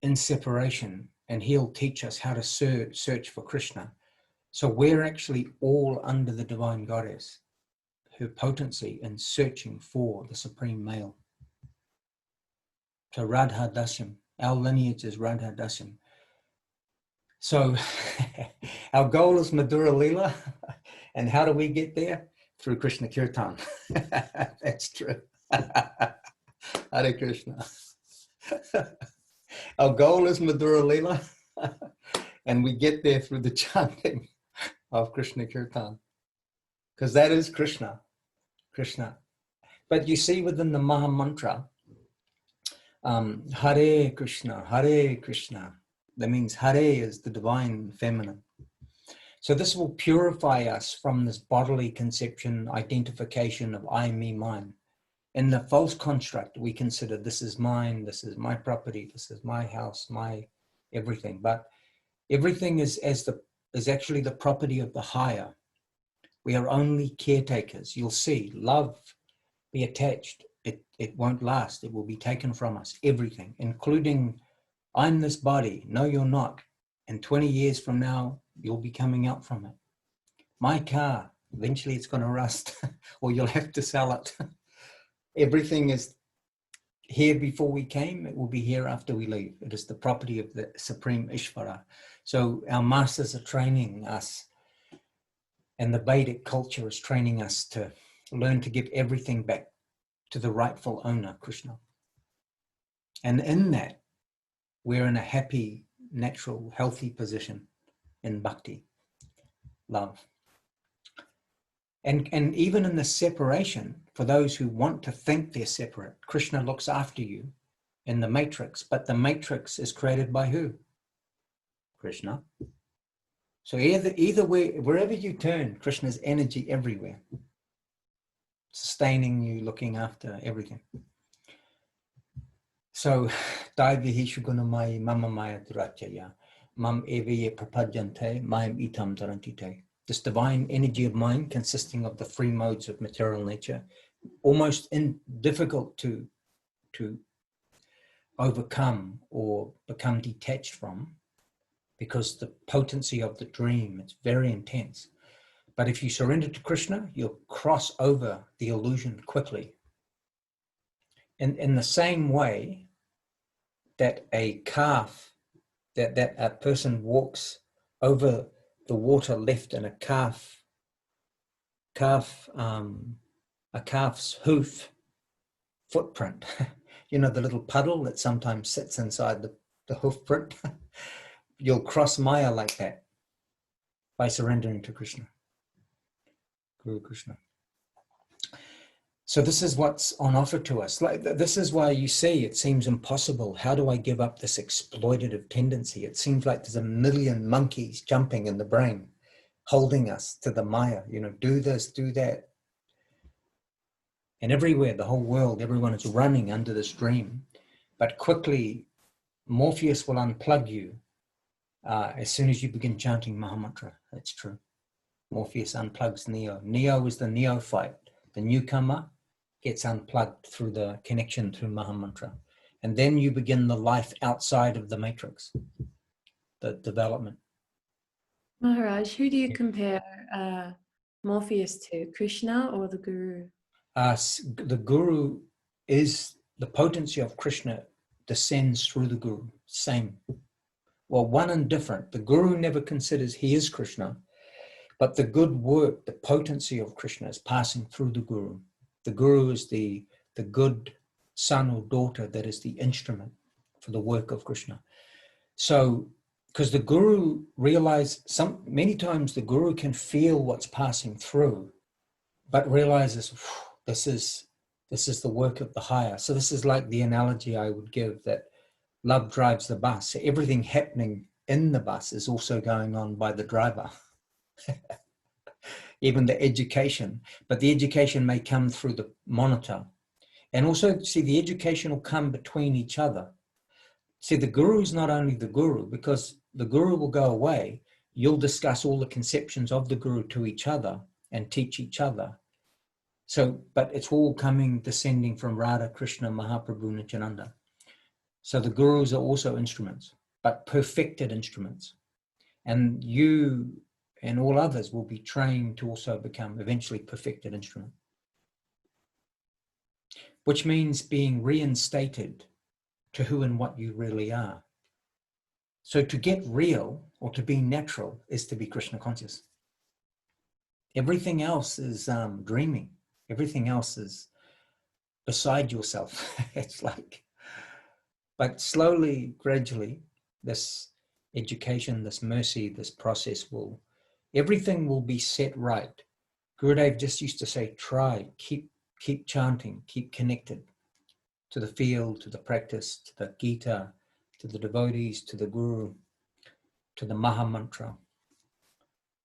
[SPEAKER 1] in separation, and he'll teach us how to search for Krishna. So we're actually all under the divine goddess, her potency in searching for the supreme male. So Radha Dasyam, our lineage is Radha Dasyam. So our goal is Madhura Leela. And how do we get there? Through Krishna Kirtan. That's true. Hare Krishna. Our goal is Madhura Leela. And we get there through the chanting of Krishna Kirtan. Because that is Krishna. Krishna. But you see within the Maha Mantra, Hare Krishna, Hare Krishna. That means Hare is the divine feminine. So this will purify us from this bodily conception, identification of I, me, mine. In the false construct, we consider this is mine, this is my property, this is my house, my everything. But everything is actually the property of the higher. We are only caretakers. You'll see, love, be attached. It won't last. It will be taken from us. Everything, including I'm this body. No, you're not. And 20 years from now, you'll be coming out from it. My car, eventually it's going to rust or you'll have to sell it. Everything is here before we came. It will be here after we leave. It is the property of the Supreme Ishvara. So our masters are training us, and the Vedic culture is training us to learn to give everything back to the rightful owner, Krishna. And in that, we're in a happy, natural, healthy position in bhakti, love. And even in the separation, for those who want to think they're separate, Krishna looks after you in the matrix, but the matrix is created by who? Krishna. So either way, wherever you turn, Krishna's energy everywhere, sustaining you, looking after everything. So, Daivihi Shugunamai Mama Maya Durachaya, Mam Evaye Prapajante, Mayam Itam Tarantite. This divine energy of mind consisting of the three modes of material nature, almost difficult to overcome or become detached from, because the potency of the dream, it's very intense. But if you surrender to Krishna, you'll cross over the illusion quickly. in the same way that a calf, that a person walks over the water left in a calf's hoof footprint, you know, the little puddle that sometimes sits inside the hoof print. You'll cross Maya like that by surrendering to Krishna, Guru Krishna. So this is what's on offer to us. Like, this is why you see it seems impossible. How do I give up this exploitative tendency? It seems like there's a million monkeys jumping in the brain, holding us to the Maya, you know, do this, do that. And everywhere, the whole world, everyone is running under this dream. But quickly, Morpheus will unplug you as soon as you begin chanting Mahamantra. That's true. Morpheus unplugs Neo. Neo is the neophyte. The newcomer gets unplugged through the connection through Mahamantra. And then you begin the life outside of the matrix, the development.
[SPEAKER 2] Maharaj, who do you compare Morpheus to, Krishna or the Guru?
[SPEAKER 1] The Guru is, the potency of Krishna descends through the Guru, same. Well, one and different. The Guru never considers he is Krishna, but the good work, the potency of Krishna is passing through the Guru. The Guru is the good son or daughter that is the instrument for the work of Krishna. So, because the Guru realizes, many times the Guru can feel what's passing through, but realizes this is the work of the higher. So this is like the analogy I would give, that love drives the bus. So everything happening in the bus is also going on by the driver. Even the education, but the education may come through the monitor. And also, see, the education will come between each other. See, the Guru is not only the Guru, because the Guru will go away. You'll discuss all the conceptions of the Guru to each other and teach each other. So, but it's all descending from Radha, Krishna, Mahaprabhu, Nityananda. So the Gurus are also instruments, but perfected instruments. And you and all others will be trained to also become eventually perfected instrument, which means being reinstated to who and what you really are. So to get real or to be natural is to be Krishna conscious. Everything else is dreaming. Everything else is beside yourself. It's like, but slowly, gradually, this education, this mercy, this process everything will be set right. Gurudev just used to say, try, keep chanting, keep connected to the field, to the practice, to the Gita, to the devotees, to the Guru, to the Mahamantra.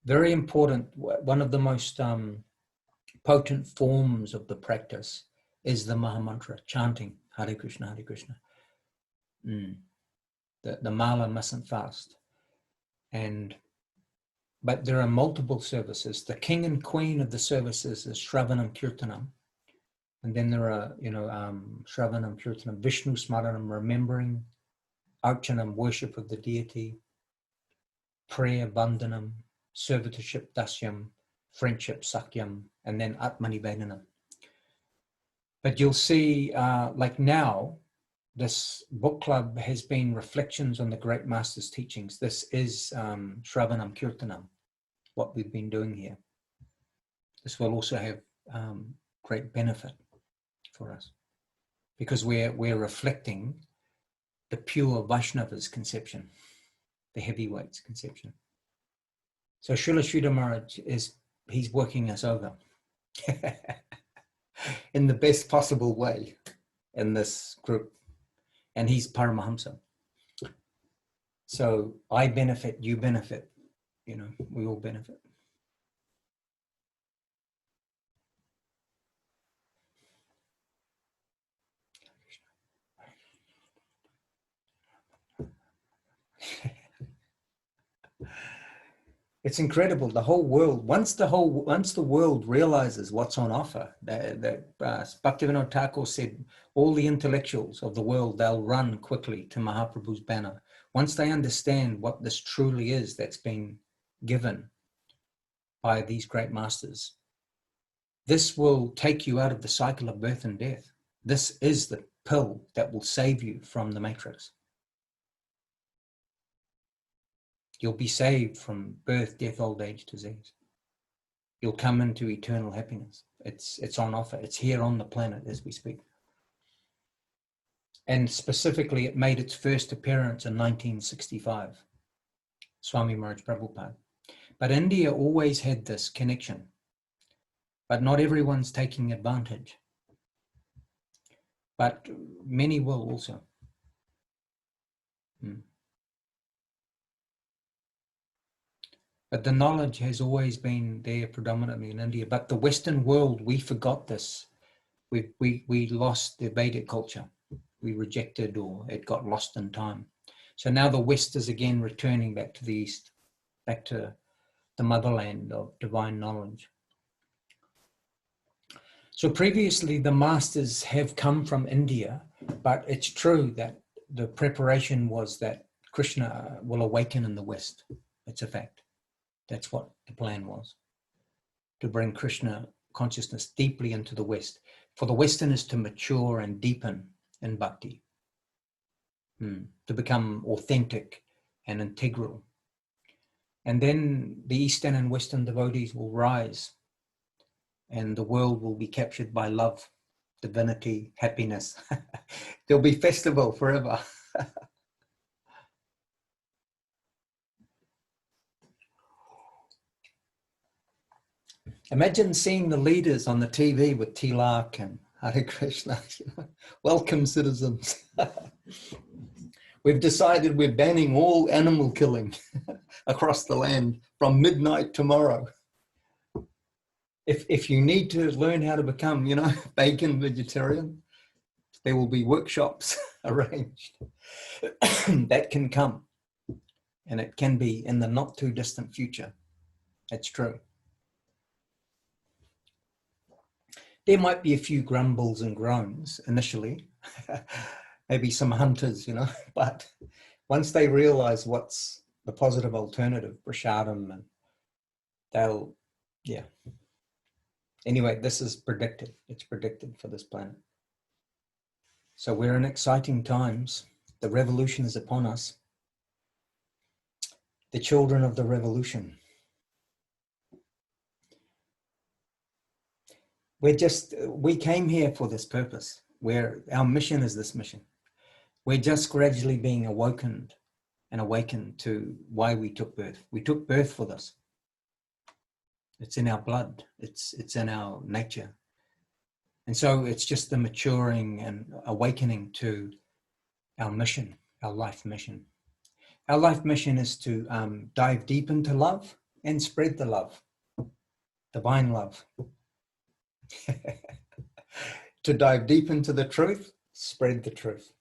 [SPEAKER 1] Very important. One of the most potent forms of the practice is the Mahamantra, chanting Hare Krishna, Hare Krishna. The mala mustn't fast. But there are multiple services. The king and queen of the services is Shravanam Kirtanam. And then there are, Shravanam Kirtanam, Vishnu Smaranam, remembering, Archanam, worship of the deity, prayer, Vandanam, servitorship, Dasyam, friendship, Sakyam, and then Atmanivedanam. But you'll see, like now, this book club has been reflections on the great master's teachings. This is Shravanam Kirtanam, what we've been doing here. This will also have great benefit for us, because we're reflecting the pure Vaishnava's conception, the heavyweights conception. So Srila Sridhara Maharaja he's working us over in the best possible way in this group. And he's Paramahamsa. So I benefit, you benefit, we all benefit. It's incredible. The whole world, once the world realizes what's on offer, Bhaktivinoda Thakur said, all the intellectuals of the world, they'll run quickly to Mahaprabhu's banner. Once they understand what this truly is that's been given by these great masters, this will take you out of the cycle of birth and death. This is the pill that will save you from the matrix. You'll be saved from birth, death, old age, disease. You'll come into eternal happiness. It's on offer. It's here on the planet as we speak. And specifically, it made its first appearance in 1965. Swami Maharaj Prabhupada. But India always had this connection. But not everyone's taking advantage. But many will also. But the knowledge has always been there predominantly in India. But the Western world, we forgot this. We lost the Vedic culture. We rejected, or it got lost in time. So now the West is again returning back to the East, back to the motherland of divine knowledge. So previously the masters have come from India, but it's true that the preparation was that Krishna will awaken in the West. It's a fact. That's what the plan was, to bring Krishna consciousness deeply into the West. For the Westerners to mature and deepen in bhakti, to become authentic and integral. And then the Eastern and Western devotees will rise and the world will be captured by love, divinity, happiness. There'll be festival forever. Imagine seeing the leaders on the TV with Tilak and Hare Krishna. Welcome, citizens. We've decided we're banning all animal killing across the land from midnight tomorrow. If you need to learn how to become, vegan vegetarian, there will be workshops arranged. That can come, and it can be in the not too distant future. It's true. There might be a few grumbles and groans initially, maybe some hunters, but once they realize what's the positive alternative, prashadam, and they'll, yeah. Anyway, this is predicted. It's predicted for this planet. So we're in exciting times. The revolution is upon us. The children of the revolution. We came here for this purpose, where our mission is this mission. We're just gradually being awakened to why we took birth. We took birth for this. It's in our blood. It's in our nature. And so it's just the maturing and awakening to our mission, our life mission. Our life mission is to dive deep into love and spread the love, divine love. To dive deep into the truth, spread the truth.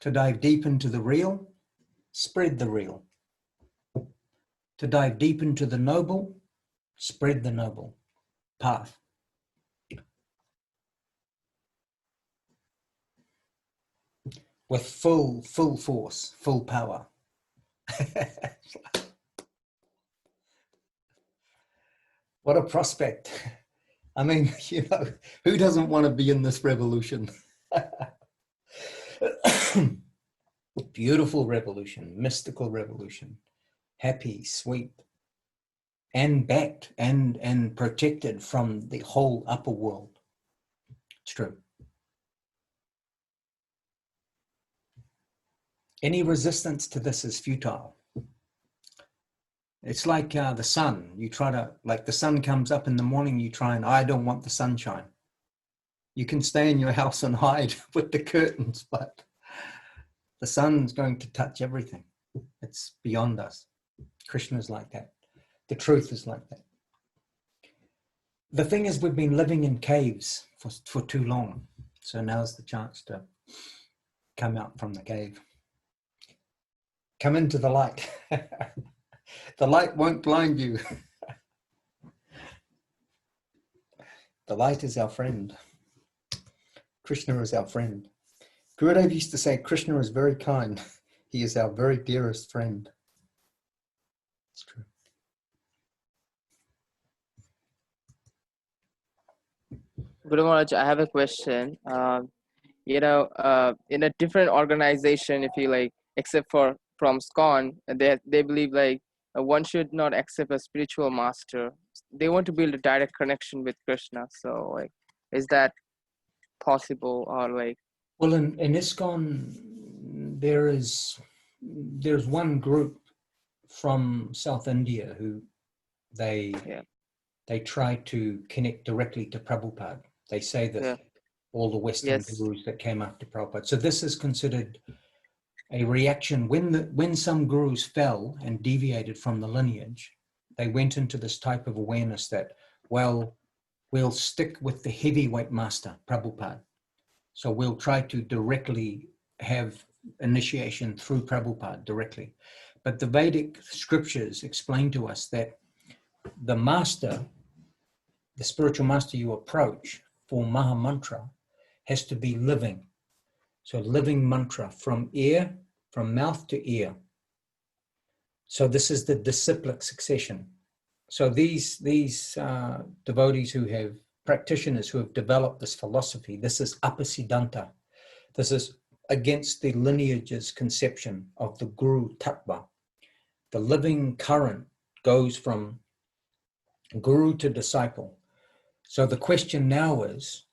[SPEAKER 1] To dive deep into the real, spread the real. To dive deep into the noble, spread the noble path. With full force, full power. What a prospect. I mean, who doesn't want to be in this revolution? Beautiful revolution, mystical revolution, happy, sweet, and backed and protected from the whole upper world. It's true. Any resistance to this is futile. It's like the sun. You try to, like the sun comes up in the morning, you try and, I don't want the sunshine. You can stay in your house and hide with the curtains, but the sun's going to touch everything. It's beyond us. Krishna is like that. The truth is like that. The thing is, we've been living in caves for too long. So now's the chance to come out from the cave. Come into the light. The light won't blind you. The light is our friend. Krishna is our friend. Gurudev used to say, Krishna is very kind. He is our very dearest friend. It's true.
[SPEAKER 5] Guru Maharaj, I have a question. In a different organization, if you like, except for from SCON, they believe like one should not accept a spiritual master. They want to build a direct connection with Krishna. So like, is that possible or like?
[SPEAKER 1] Well, in ISKCON, there's one group from South India who they try to connect directly to Prabhupada. They say that all the Western gurus that came after Prabhupada. So this is considered a reaction when some gurus fell and deviated from the lineage. They went into this type of awareness that, well, we'll stick with the heavyweight master, Prabhupada. So we'll try to directly have initiation through Prabhupada directly. But the Vedic scriptures explain to us that the master, the spiritual master you approach for Maha Mantra has to be living. So living mantra from mouth to ear. So this is the disciplic succession. So these devotees who have, practitioners who have developed this philosophy, this is apasiddhanta. This is against the lineage's conception of the guru tattva. The living current goes from guru to disciple. So the question now is,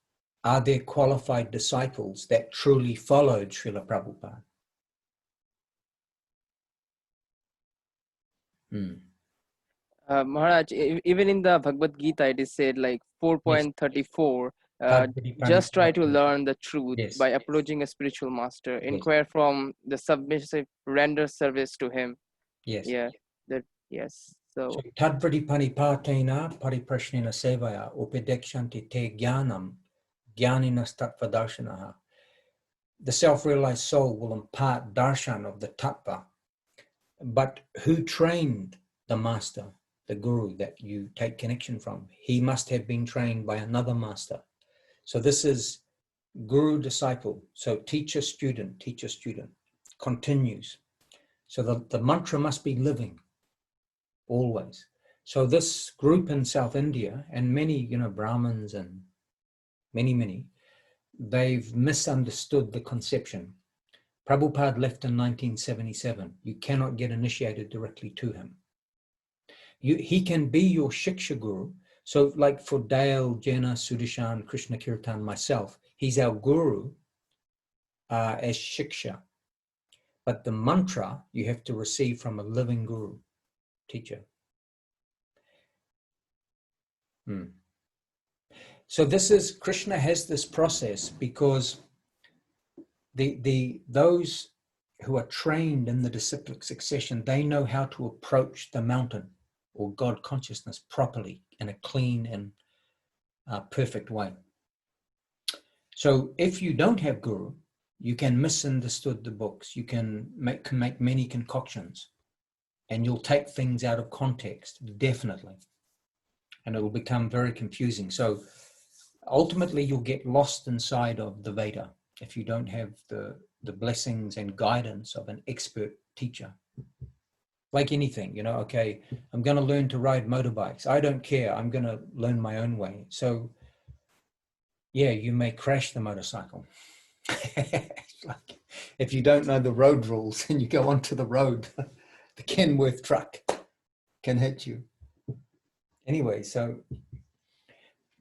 [SPEAKER 1] are there qualified disciples that truly followed Srila Prabhupada?
[SPEAKER 5] Maharaj, even in the Bhagavad Gita, it is said like 4.34, just try to learn the truth by approaching a spiritual master. Inquire from the submissive, render service to him.
[SPEAKER 1] Yes.
[SPEAKER 5] Yeah. So
[SPEAKER 1] Tadvripanipatena pariprashnena sevaya upedekshanti te jnanam jnaninas tattvadarsanaha. The self-realized soul will impart darshan of the tattva. But who trained the master, the guru that you take connection from? He must have been trained by another master. So this is guru disciple. So teacher student continues. So the mantra must be living always. So this group in South India and many, Brahmins and many, they've misunderstood the conception. Prabhupada left in 1977. You cannot get initiated directly to him. He can be your Shiksha Guru. So like for Dale, Jena, Sudishan, Krishna Kirtan, myself, he's our Guru as Shiksha. But the mantra you have to receive from a living Guru, teacher. So Krishna has this process because those who are trained in the disciplic succession, they know how to approach the mountain or God consciousness properly in a clean and perfect way. So if you don't have guru, you can misunderstood the books. You can make many concoctions, and you'll take things out of context, definitely, and it will become very confusing. So ultimately, you'll get lost inside of the Veda if you don't have the blessings and guidance of an expert teacher. Like anything, okay, I'm going to learn to ride motorbikes. I don't care. I'm going to learn my own way. So, yeah, you may crash the motorcycle. Like if you don't know the road rules and you go onto the road, the Kenworth truck can hit you. Anyway, so,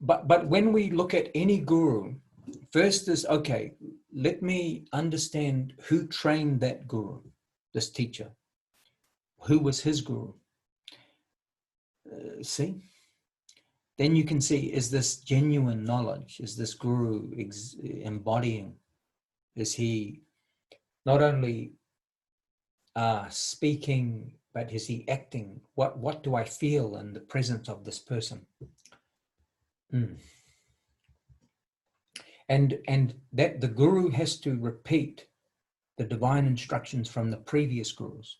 [SPEAKER 1] but when we look at any guru, first is, okay, let me understand who trained that guru, this teacher. Who was his guru? See? Then you can see, is this genuine knowledge? Is this guru embodying? Is he not only speaking, but is he acting? What do I feel in the presence of this person? And that the guru has to repeat the divine instructions from the previous gurus.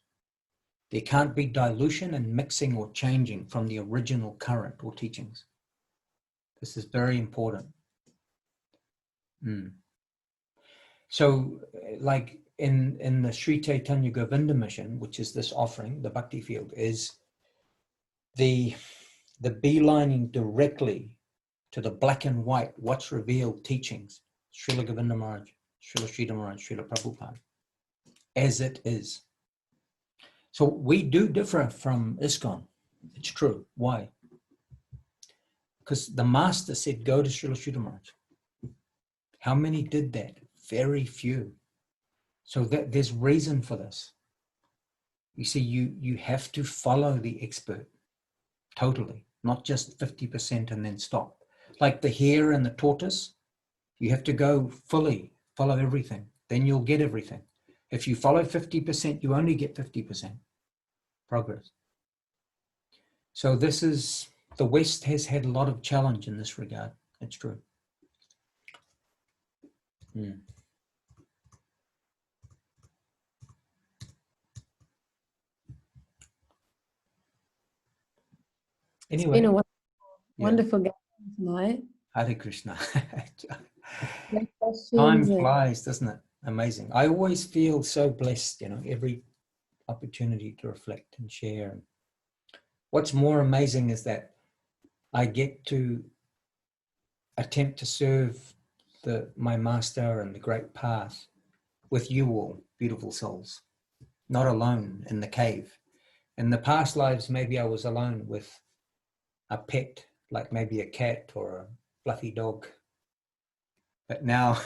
[SPEAKER 1] There can't be dilution and mixing or changing from the original current or teachings. This is very important. So like in the Sri Chaitanya Govinda mission, which is this offering, the Bhakti field, is the beelining directly to the black and white, what's revealed teachings, Srila Govinda Maharaj, Srila Sridhara Maharaja, Srila Prabhupada, as it is. So we do differ from ISKCON. It's true. Why? Because the master said, go to Srila Sridhara Maharaj. How many did that? Very few. So there's reason for this. You see, you have to follow the expert totally, not just 50% and then stop. Like the hare and the tortoise, you have to go fully, follow everything. Then you'll get everything. If you follow 50%, you only get 50% progress. So this is, the West has had a lot of challenge in this regard. It's true. Anyway,
[SPEAKER 2] It's been a wonderful game tonight.
[SPEAKER 1] Hare Krishna.
[SPEAKER 2] Great questions
[SPEAKER 1] Time
[SPEAKER 2] and-
[SPEAKER 1] flies, doesn't it? Amazing. I always feel so blessed, every opportunity to reflect and share. And what's more amazing is that I get to attempt to serve my master and the great path with you all, beautiful souls, not alone in the cave. In the past lives, maybe I was alone with a pet, like maybe a cat or a fluffy dog. But now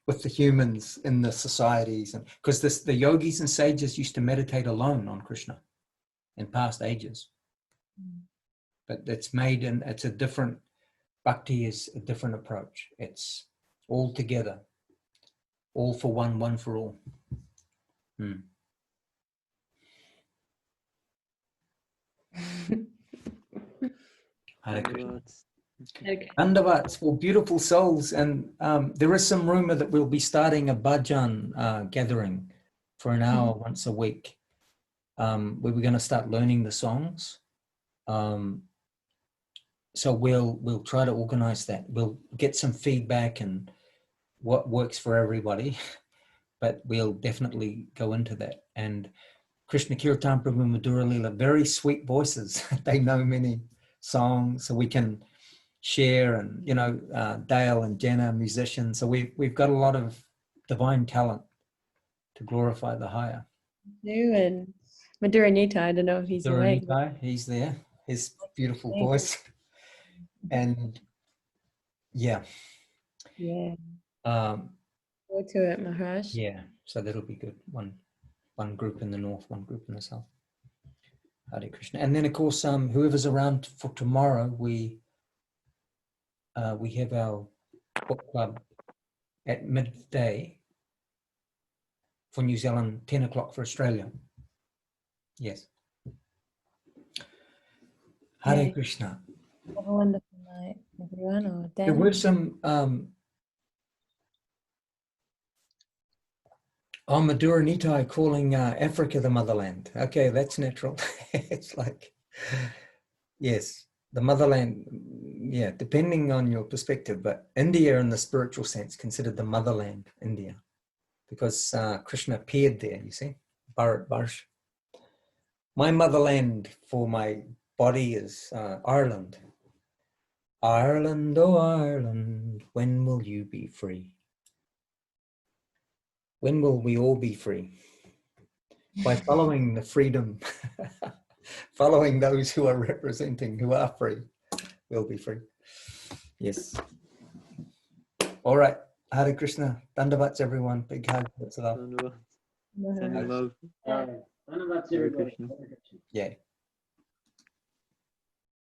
[SPEAKER 1] with the humans in the societies, and because the yogis and sages used to meditate alone on Krishna in past ages. But it's it's a different, bhakti is a different approach. It's all together, all for one, one for all. Hare Krishna.
[SPEAKER 2] Okay.
[SPEAKER 1] Dandavats for beautiful souls. And there is some rumor that we'll be starting a bhajan gathering for an hour once a week, where we're going to start learning the songs. So we'll try to organize that. We'll get some feedback and what works for everybody, but we'll definitely go into that. And Krishna Kirtan Prabhu Madhura Leela, very sweet voices. They know many songs, so we can share. And Dale and Jenna, musicians. So we've got a lot of divine talent to glorify the higher.
[SPEAKER 2] And Madhura Nita, I don't know if he's awake.
[SPEAKER 1] He's there. His beautiful voice. And yeah.
[SPEAKER 2] Go to it, Maharaj.
[SPEAKER 1] Yeah, so that'll be good. One group in the north, one group in the south. Hare Krishna. And then of course, whoever's around for tomorrow, we have our book club at midday for New Zealand, 10 o'clock for Australia. Yes. Hare Krishna.
[SPEAKER 2] Have a wonderful night, everyone. Or
[SPEAKER 1] There were some Madhura Nitai calling Africa the motherland. Okay, that's natural. It's like, yes, the motherland, yeah, depending on your perspective, but India in the spiritual sense considered the motherland, India, because Krishna appeared there, you see, Bharat Varsh. My motherland for my body is Ireland. Ireland, oh Ireland, when will you be free? When will we all be free? By following the freedom, following those who are representing, who are free, we'll be free. Yes. All right. Hare Krishna. Dandavats, everyone. Big hug. That's love.
[SPEAKER 4] Sending love.
[SPEAKER 3] Hare Krishna.
[SPEAKER 1] Yeah.